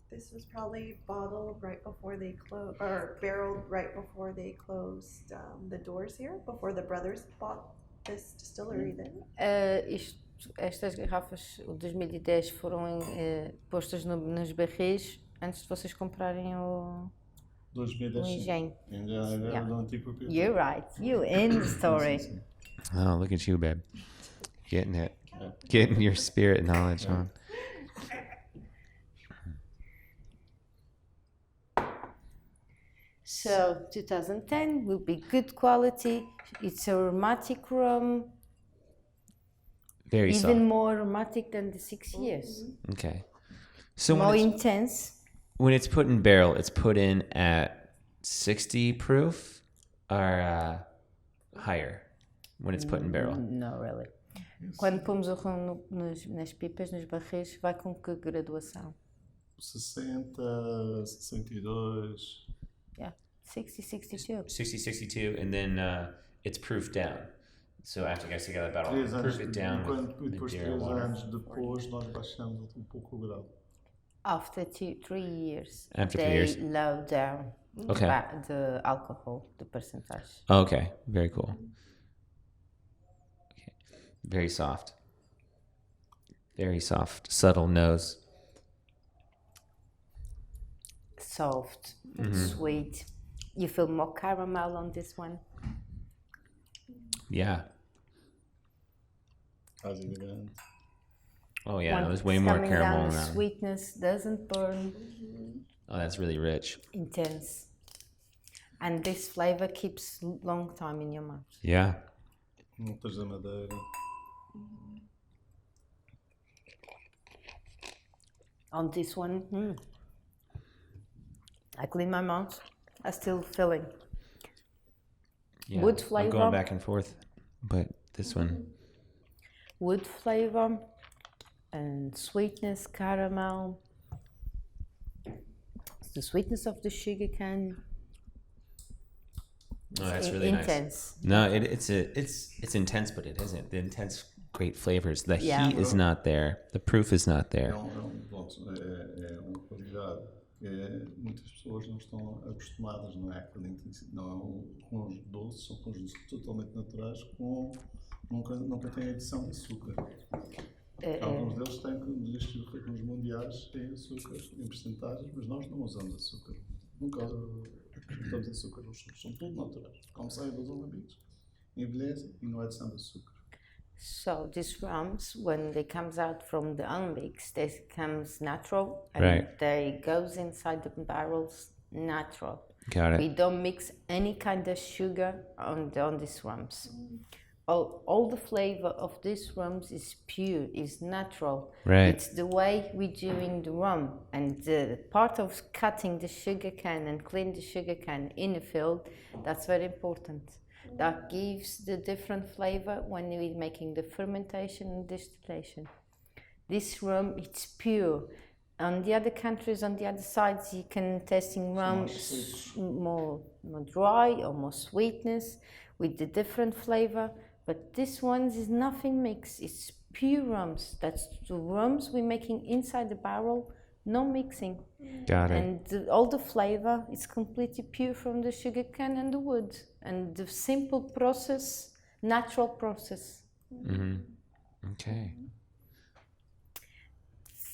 This was probably bottled right before they closed, or barreled right before they closed the doors here, before the brothers bought this distillery then. Estas garrafas, o 2010, foram postas nos barris antes de vocês comprarem o 2010. engenho. Ainda era do antigo proprietário. You're right. You in the story. Oh, look at you, babe. Getting it. Getting your spirit knowledge on. So 2010 will be good quality. It's a aromatic rum, Very even soft. more aromatic than the 6 years. Okay. So More when it's, intense. when it's put in barrel, it's put in at 60 proof or higher when it's put in barrel? No, really. Quando pomos o rum nas pipas, nos barris, vai com que graduação? 60, 62. Yeah, 60, 62. 60, 62, and then it's proofed down. So after you guys take out the bottle, 3 proof anos, it down with depois de Madeira 3 water. anos depois, nós baixamos pouco o grau. After 3 years, After 3 they years. low down Okay. the alcohol, the percentage. Okay, very cool. Okay. Very soft. Very soft, subtle nose. Soft, sweet. You feel more caramel on this one. Yeah. Quase grande. Oh yeah, When there's way it's more coming caramel down, the around. sweetness doesn't burn, Oh, that's really rich. intense. And this flavor keeps long time in your mouth. Yeah. Notas da Madeira. On this one, I clean my mouth. I still feeling. Yeah. Wood I'm flavor. going back and forth, but this one. Wood flavor and sweetness, caramel. The sweetness of the sugar cane. Oh, that's really nice. intense. No, it's intense, but it isn't. The intense great flavors. The Yeah. heat is not there. The proof is not there. É uma qualidade que muitas pessoas não estão acostumadas, não é? Aquela intensidade, não é com os doces, são com os doces totalmente naturais, nunca tem adição de açúcar. Alguns deles têm nos mundiais têm açúcar em percentagens, mas nós não usamos açúcar. Nunca usamos açúcar nos sucos, são tudo naturais. Como saem dos alambiques, envelhecem e não há adição de açúcar. So these rums, when they comes out from the alambics, they comes natural and Right. they goes inside the barrels natural. Got We it. don't mix any kind of sugar on these rums. All the flavor of these rums is pure, is natural. Right. It's the way we're doing the rum, and the part of cutting the sugar cane and clean the sugar cane in the field, that's very important. That gives the different flavor when we're making the fermentation and distillation. This rum, it's pure. On the other countries, on the other sides, you can tasting rum more dry or more sweetness with the different flavor. But this one is nothing mixed. It's pure rums. That's the rums we're making inside the barrel, no mixing. Got it. And all the flavor is completely pure from the sugar cane and the wood. And the simple process, natural process. Okay.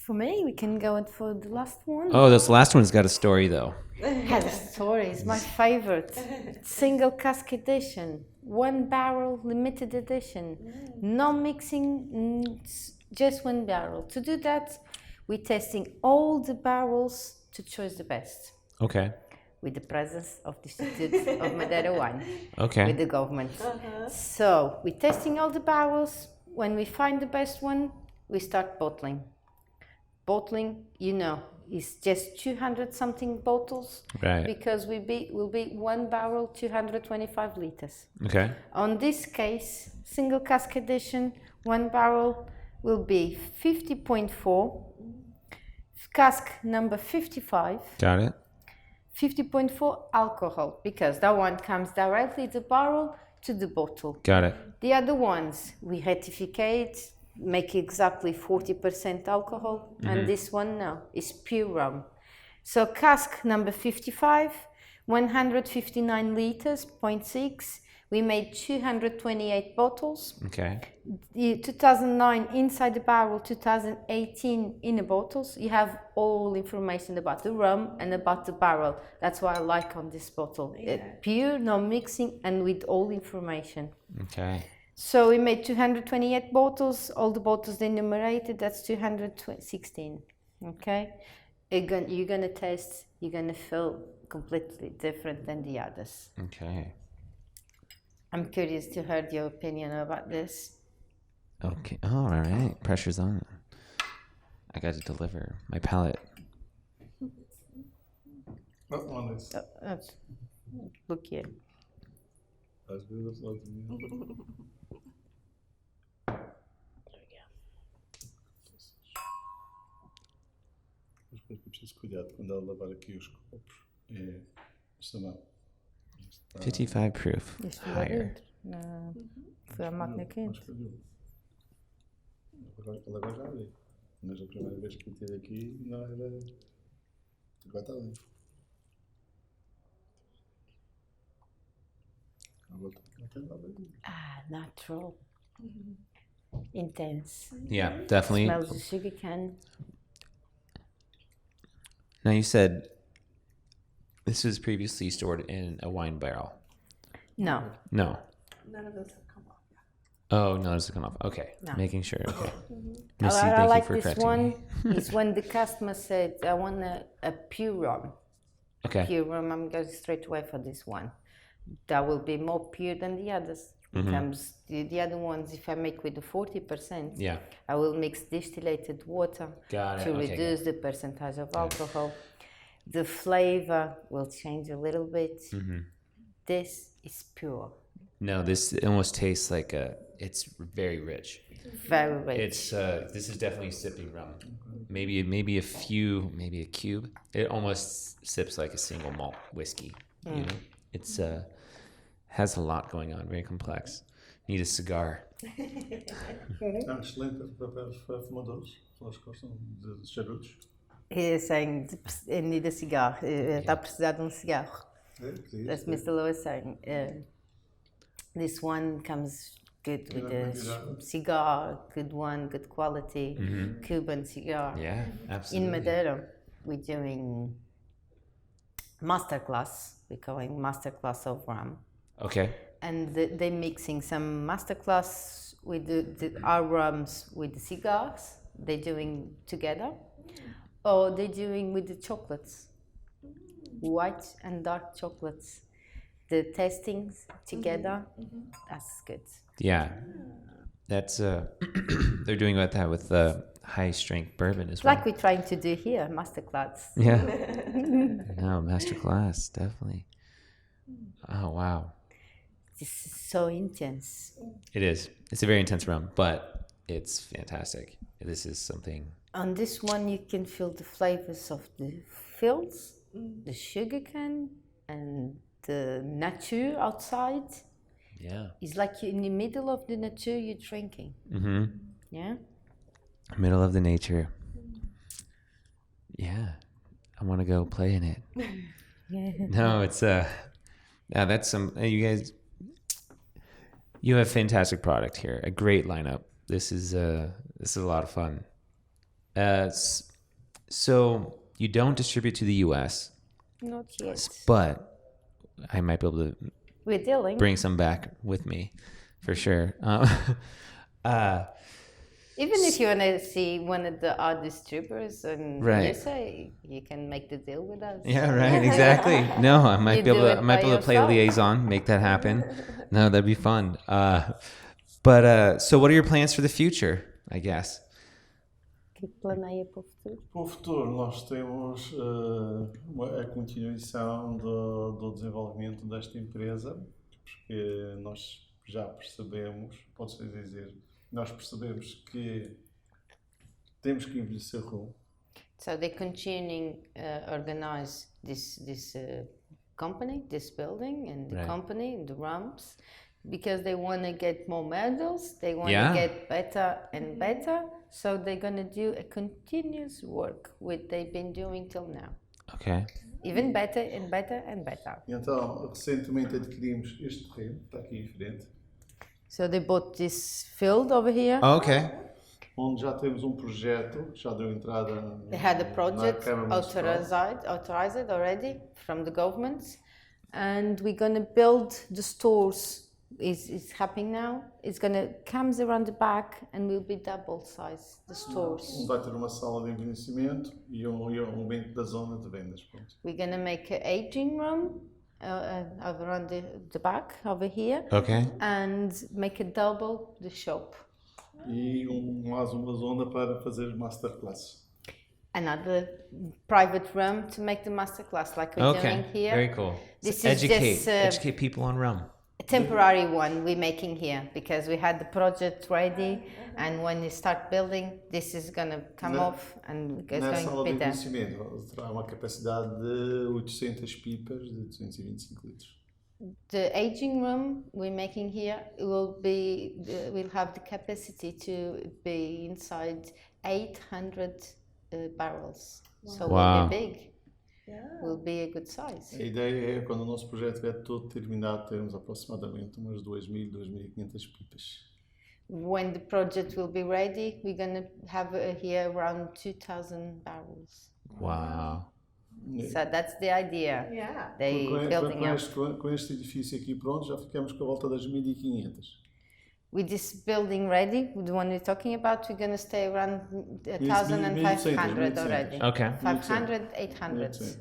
For me, we can go for the last one. Oh, this last one's got a story though. Has a story. It's my favorite. Single cask edition, 1 barrel limited edition, no mixing, just 1 barrel. To do that, we're testing all the barrels to choose the best. Okay. With the presence of the Institute of Madeira wine, Okay. with the government. So we're testing all the barrels. When we find the best one, we start bottling. Bottling, is just 200 something bottles, Right. because will be 1 barrel, 225 liters. Okay. On this case, single cask edition, 1 barrel will be 50.4. Cask number 55. Got it. 50.4 alcohol, because that one comes directly the barrel to the bottle. Got it. The other ones we rectificate, make exactly 40% alcohol, and this one no, is pure rum. So cask number 55, 159 liters, 0.6. We made 228 bottles. Okay. 2009 inside the barrel, 2018 in the bottles. You have all information about the rum and about the barrel. That's what I like on this bottle. Pure, no mixing, and with all information. Okay. So we made 228 bottles. All the bottles they numerated. That's 216. Okay, you're gonna taste. You're gonna feel completely different than the others. Okay. I'm curious to hear your opinion about this. Okay. Oh, all right. Pressure's on. I got to deliver my palate. On this. Look here. Às vezes eu falo de mim. Mas depois que eu preciso cuidado quando ela lavar aqui os copos é chamar. 55 proof. Este foi Higher. dentro. Foi a máquina quente. Agora já vi. Mas a primeira vez que eu tive aqui não era. Agora está bem. Agora está bem. Natural. Intense. Yeah, definitely. Smells of sugar cane. Now you said this was previously stored in a wine barrel. No. No. None of those have come off yet. Oh, no, it's come off. Okay. No. Making sure. Okay. I Misty, thank you like for this correcting one. me. Is when the customer said, I want a pure rum. Okay. Pure rum, I'm going straight away for this one. That will be more pure than the others. Becomes the other ones, if I make with the 40%, Yeah. I will mix distillated water Got it. to Okay, reduce the percentage of alcohol. The flavor will change a little bit. This is pure, No, this almost tastes like it's very rich. very rich. It's this is definitely sipping rum. Maybe a cube. It almost sips like a single malt whiskey. You know, it's has a lot going on, very complex. Need a cigar. É um excelente para fumadores, pessoas que gostam de charutos. He is saying, I need a cigar. Está a precisar de um cigarro. That's Mr. Lewis saying. This one comes good with a cigar, good one, good quality, Cuban cigar. Yeah, absolutely. In Madeira, we're doing masterclass. We're calling masterclass of rum. Okay. And they're mixing some masterclass with our rums with the cigars. They're doing together. Or they're doing with the chocolates. White and dark chocolates. The tastings together, that's good. Yeah. That's they're doing about that with high strength bourbon as It's well. like we're trying to do here, masterclass. Yeah. No, masterclass, definitely. Oh wow. This is so intense. It is. It's a very intense rum, but it's fantastic. This is something. On this one, you can feel the flavors of the fields, the sugarcane, and the nature outside. Yeah. It's like you're in the middle of the nature you're drinking. Mm-hmm. Yeah? Middle of the nature. Yeah. I want to go play in it. No, it's yeah, that's some you guys you have fantastic product here. A great lineup. This is a lot of fun. So you don't distribute to the US, Not yet. but I might be able to We're dealing. bring some back with me for sure. Even if you want to see one of our distributors in Right. USA, you can make the deal with us. Yeah, right, exactly. No, I might You be able do to it I might by be able to play yourself. liaison, make that happen. No, that'd be fun. But so what are your plans for the future, I guess? Que planeia para o futuro? Para o futuro, nós temos a continuação do desenvolvimento desta empresa, porque nós já percebemos, pode-se dizer, nós percebemos que temos que envelhecer rum. So they're continuing organize this company, this building, and the Right. company, and the rums, because they want to get more medals. They want Yeah. to get better and better. So they're going to do a continuous work what they've been doing till now, Okay. even better and better and better. E então, recentemente adquirimos este terreno, está aqui em frente, So they bought this field over here. Oh, okay. onde já temos um projeto, já deu entrada They had a na project Câmara Municipal. authorized already from the government, and we're going to build the stores. It's happening now. It's going to comes around the back and will be double size the stores. Vai ter uma sala de envelhecimento e um ambiente da zona de vendas. Pronto. We're going to make an aging room around the back over here, Okay. and make a double the shop. E mais uma zona para fazer masterclass. Another private room to make the masterclass like we're doing Okay. here. Very cool. This So is just, educate people on rum. A temporary one we're making here because we had the project ready, and when you start building, this is going to come Na- off and it's Na going sala to de be there. envelhecimento terá uma capacidade de 800 pipas de 225 litros. The aging room we're making here will have the capacity to be inside 800 barrels. So Wow. will be big. Will be a good size. A ideia é, quando o nosso projeto estiver todo terminado, termos aproximadamente umas 2.000, 2.500 pipas. When the project will be ready, we're going to have here around 2,000 barrels. Wow. So that's the idea. Yeah. They building up. Com este edifício aqui pronto, já ficamos com a volta das 1.500. With this building ready, the one we're talking about, we're going to stay around 1,500 already. Okay. 500, 800. 800.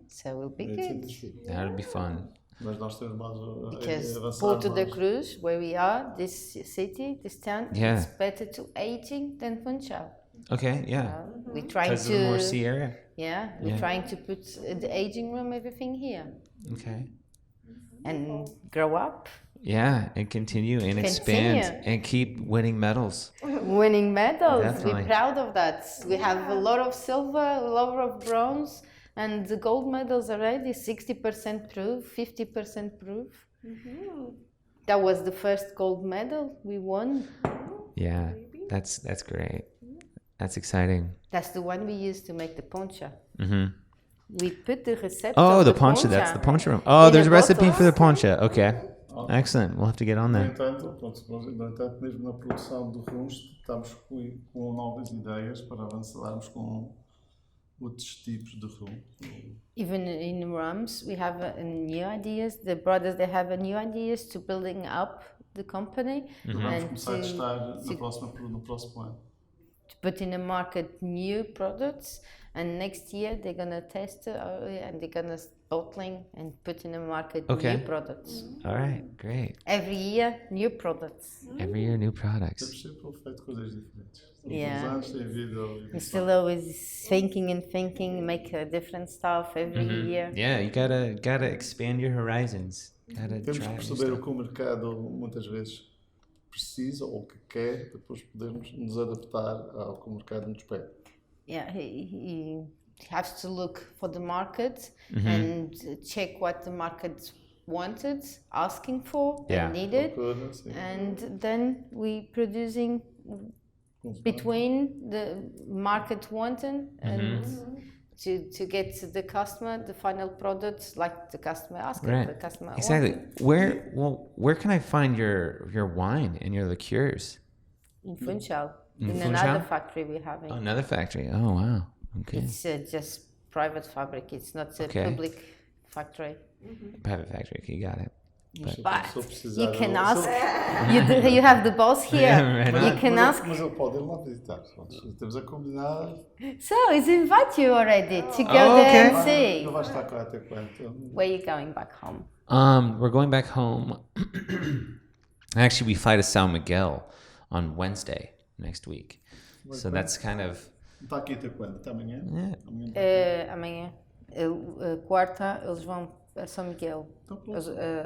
So we'll be 800 good. pipas. That would be fun. Mas nós temos mais Because avançar Porto da mais. Cruz, where we are, this city, this town, Yeah. it's better to aging than Funchal. Okay. Yeah. We're trying Because of the more to, sea area. we're Yeah. trying to put the aging room, everything here, Okay. and grow up. Yeah, and continue and expand Continue. and keep winning medals. Winning medals, Definitely. we're proud of that. We have a lot of silver, a lot of bronze, and the gold medals already 60% proof, 50% proof. That was the first gold medal we won. Yeah, that's great. That's exciting. That's the one we used to make the poncha. Mm-hmm. We put the recipe. Oh, the poncha. That's the poncha room. Oh, in there's a a recipe bottle. for the poncha. Okay. Excellent. We'll have to get on No that. entanto, pronto, no entanto, mesmo na produção do rum, estamos com novas ideias para avançarmos com outros tipos de rum. Even in rums, we have new ideas. The brothers, they have new ideas to building up the company Vamos and começar a testar to no próximo ano. put in the market new products. And next year they're gonna test it and they're gonna bottling and put in the market Okay. new products. All right. Great. Every year, new products. Every year, new products. Temos sempre feito coisas diferentes. Todos Yeah. os anos tem havido. We're still always thinking, make different stuff every year. Yeah, you gotta expand your horizons. Gotta Temos try que new perceber o stuff. que o mercado muitas vezes precisa ou que quer, depois podermos nos adaptar ao que o mercado nos pede. Yeah, he has to look for the market and check what the market wanted, asking for, Yeah. and needed, Procura, sim. and then we producing between the market wanting and to get to the customer the final product like the customer asked, Right. the customer Exactly. wanted. Where can I find your wine and your liqueurs? In Funchal, In in Funchal? another factory we're having. Oh, another factory. Oh wow. Okay. It's just private fabric. It's not a Okay. public factory. Private factory. Okay, you got it. But Se eu precisar, you can eu- ask. se You have the boss here. Yeah, right You on. can ask. Mas ele pode ir lá visitar. Pronto, temos a combinar. So it's invite you already to go Oh, there okay. and see. Não vai estar cá até quanto? Where you going back home? We're going back home. Actually, we fly to São Miguel on Wednesday next week. So that's kind of Está aqui até quanto? Até amanhã? yeah. Amanhã. Amanhã, quarta, eles vão a São Miguel, Então, pronto.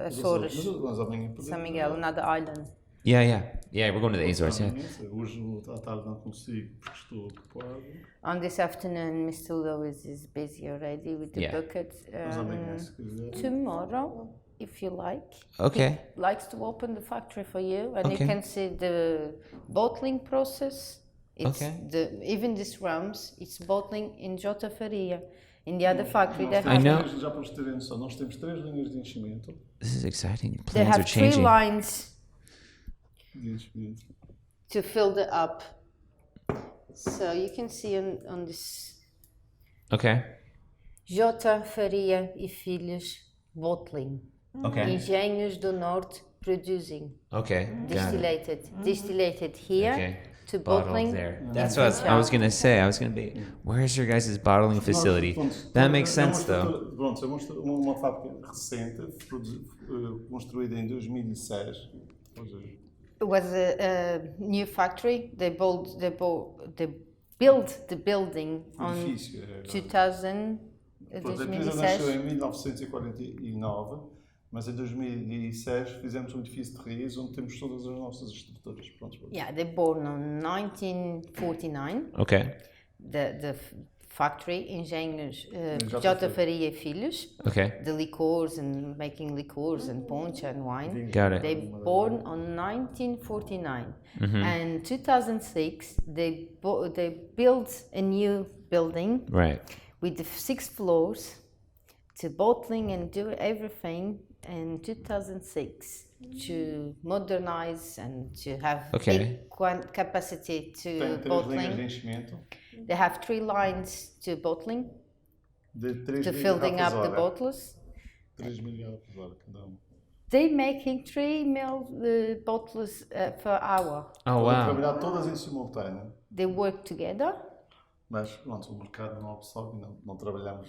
Açores, Mas amanhã podemos. São Miguel, another island. Yeah. We're going to the Azores. Yeah. Hoje à tarde não consigo porque estou ocupado. On this afternoon, Mr. Lewis is busy already with the Yeah. bucket. Mas amanhã, se quiser. Tomorrow, if you like. Okay. He likes to open the factory for you, and Okay. you can see the bottling process. It's Okay. even these rums, it's bottling in Jota Faria. In the other factory, they I have know. Já para terem noção, nós temos 3 linhas de enchimento. This is exciting. they Plans are have three changing. lines De enchimento. to fill the up. So you can see on this Okay. Jota Faria e Filhos bottling. Okay. Engenhos do Norte producing. Okay. Got it. Distillated here Okay. to Bottled bottling. there. in That's what I was gonna say. I was gonna be. Where's your guys' bottling facility? Pronto, That makes é uma sense, though. estrutura- Pronto, é uma fábrica recente, construída em 2006. Ou seja, It was a new factory. They built the building on edifício. 2000, Pronto, a empresa nasceu 2006. em 1949, mas em 2006 fizemos um edifício de raiz onde temos todas as nossas estruturas. Pronto, Yeah, they born on 1949. Okay. The factory Engenhos Jota Jota Faria e Filhos. Okay. The liqueurs and making liqueurs and poncha and wine. Got it. They born on 1949, and 2006 they built a new building Right. with the 6 floors to bottling and do everything in 2006 to modernize and to have Okay. big capacity to Tem 3 linhas de bottling. enchimento, They have 3 lines to bottling de 3 to filling up the bottles. 3 mil garrafas hora cada uma. They making 3 mil bottles per hour. Oh Podem wow. trabalhar todas em simultâneo, They work together. mas pronto, o mercado não absorve, não trabalhamos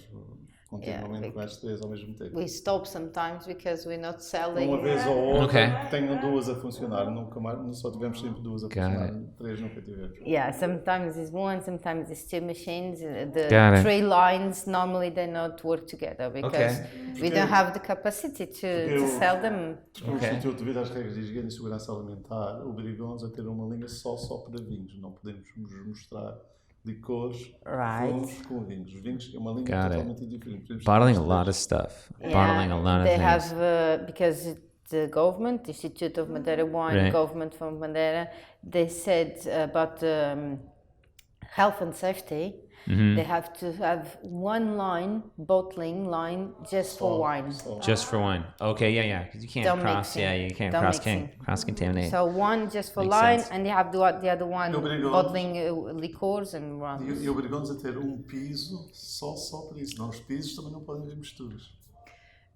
continuamente com estes 3 ao mesmo tempo. We stop sometimes because we're not selling. Uma vez ou outra, Ok. tenham 2 a funcionar, nunca mais, só tivemos sempre 2 a funcionar, 3 nunca tivemos. Yeah, sometimes it's one, sometimes it's 2 machines. The Got it. 3 lines normally they not work together because we don't have the capacity to sell them. O Instituto, devido às regras de higiene e segurança alimentar, obrigam-nos a ter uma linha só para vinhos. Não podemos nos mostrar licores com vinhos. Os vinhos é uma linha Got it. totalmente diferente. Podemos Bottling a ter lot of stuff. Yeah, Bottling a lot of they things. have because the government, Institute of Madeira Wine, Right. government from Madeira, they said about health and safety, they have to have one line, bottling line, just for wine. Just for wine. Okay, yeah. Because you can't Don't cross. mixing. Yeah, you can't Don't cross mixing. cross contaminate. So one just for Makes line, sense. and you have the other one Obrigado. bottling liqueurs and rum. E obrigamos a ter piso só para isso. Não, os pisos também não podem haver misturas.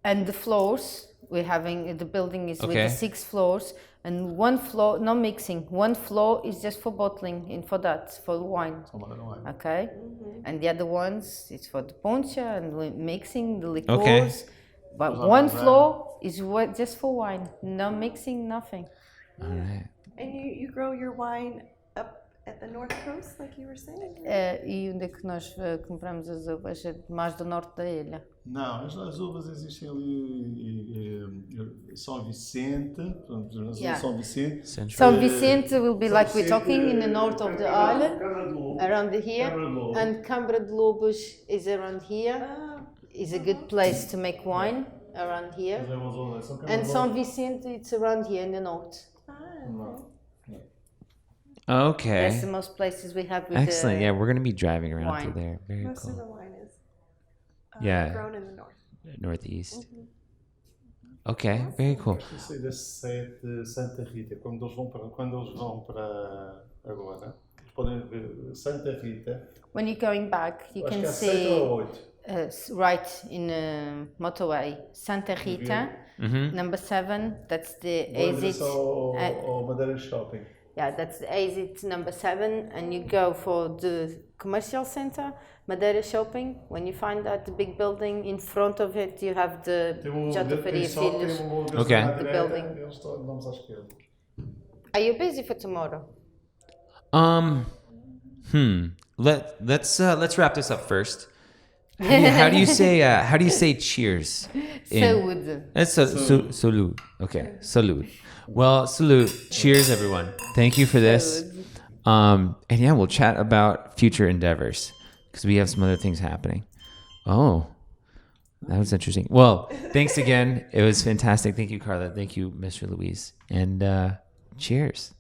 And the floors, we're having the building is with Okay. the 6 floors, and one floor, no mixing. One floor is just for bottling and for that, for wine. Só Madeira Wine. Okay, and the other ones it's for the poncha and mixing the liqueurs. But Those are one not floor is just for wine, no mixing, nothing. All right. And you grow your wine up at the north coast, like you were saying? E onde é que nós compramos as uvas? É mais do norte da ilha. Não, as uvas existem ali em São Vicente, pronto, nas Yeah. São Vicente. Central. São Vicente will be São like we're Vicente, talking in the north of the island, Câmara de Lobo. around here, Câmara de Lobo. and Câmara de Lobos is around here. Ah, Is a good place to make wine around here. Mas é uma zona, São Câmara And de São Lobo. Vicente, it's around here in the north. Okay. That's the most places we have with Excellent. the Yeah, we're gonna be driving around wine. through there. Very most of cool. the wine is Yeah. grown in the north. Northeast. Okay. Very cool. Eu sei da sede de Santa Rita, quando eles vão para agora, eles podem ver Santa Rita. When you're going back, you Acho can que há 7 see ou 8. right in motorway Santa Rita, number 7. That's the exit. Ao Madeira Shopping. Yeah, that's the exit number 7, and you go for the commercial center, Madeira Shopping. When you find that the big building in front of it, you have the Jota Faria Filhos. Okay. The building. Eles estão vamos à esquerda. Are you busy for tomorrow? Let's wrap this up first. How do you say cheers? Saúde. That's salud. Okay, salud. Well, salute. Cheers, everyone. Thank you for this. And yeah, we'll chat about future endeavors because we have some other things happening. Oh, that was interesting. Well, thanks again. It was fantastic. Thank you, Carla. Thank you, Mr. Luis. And cheers.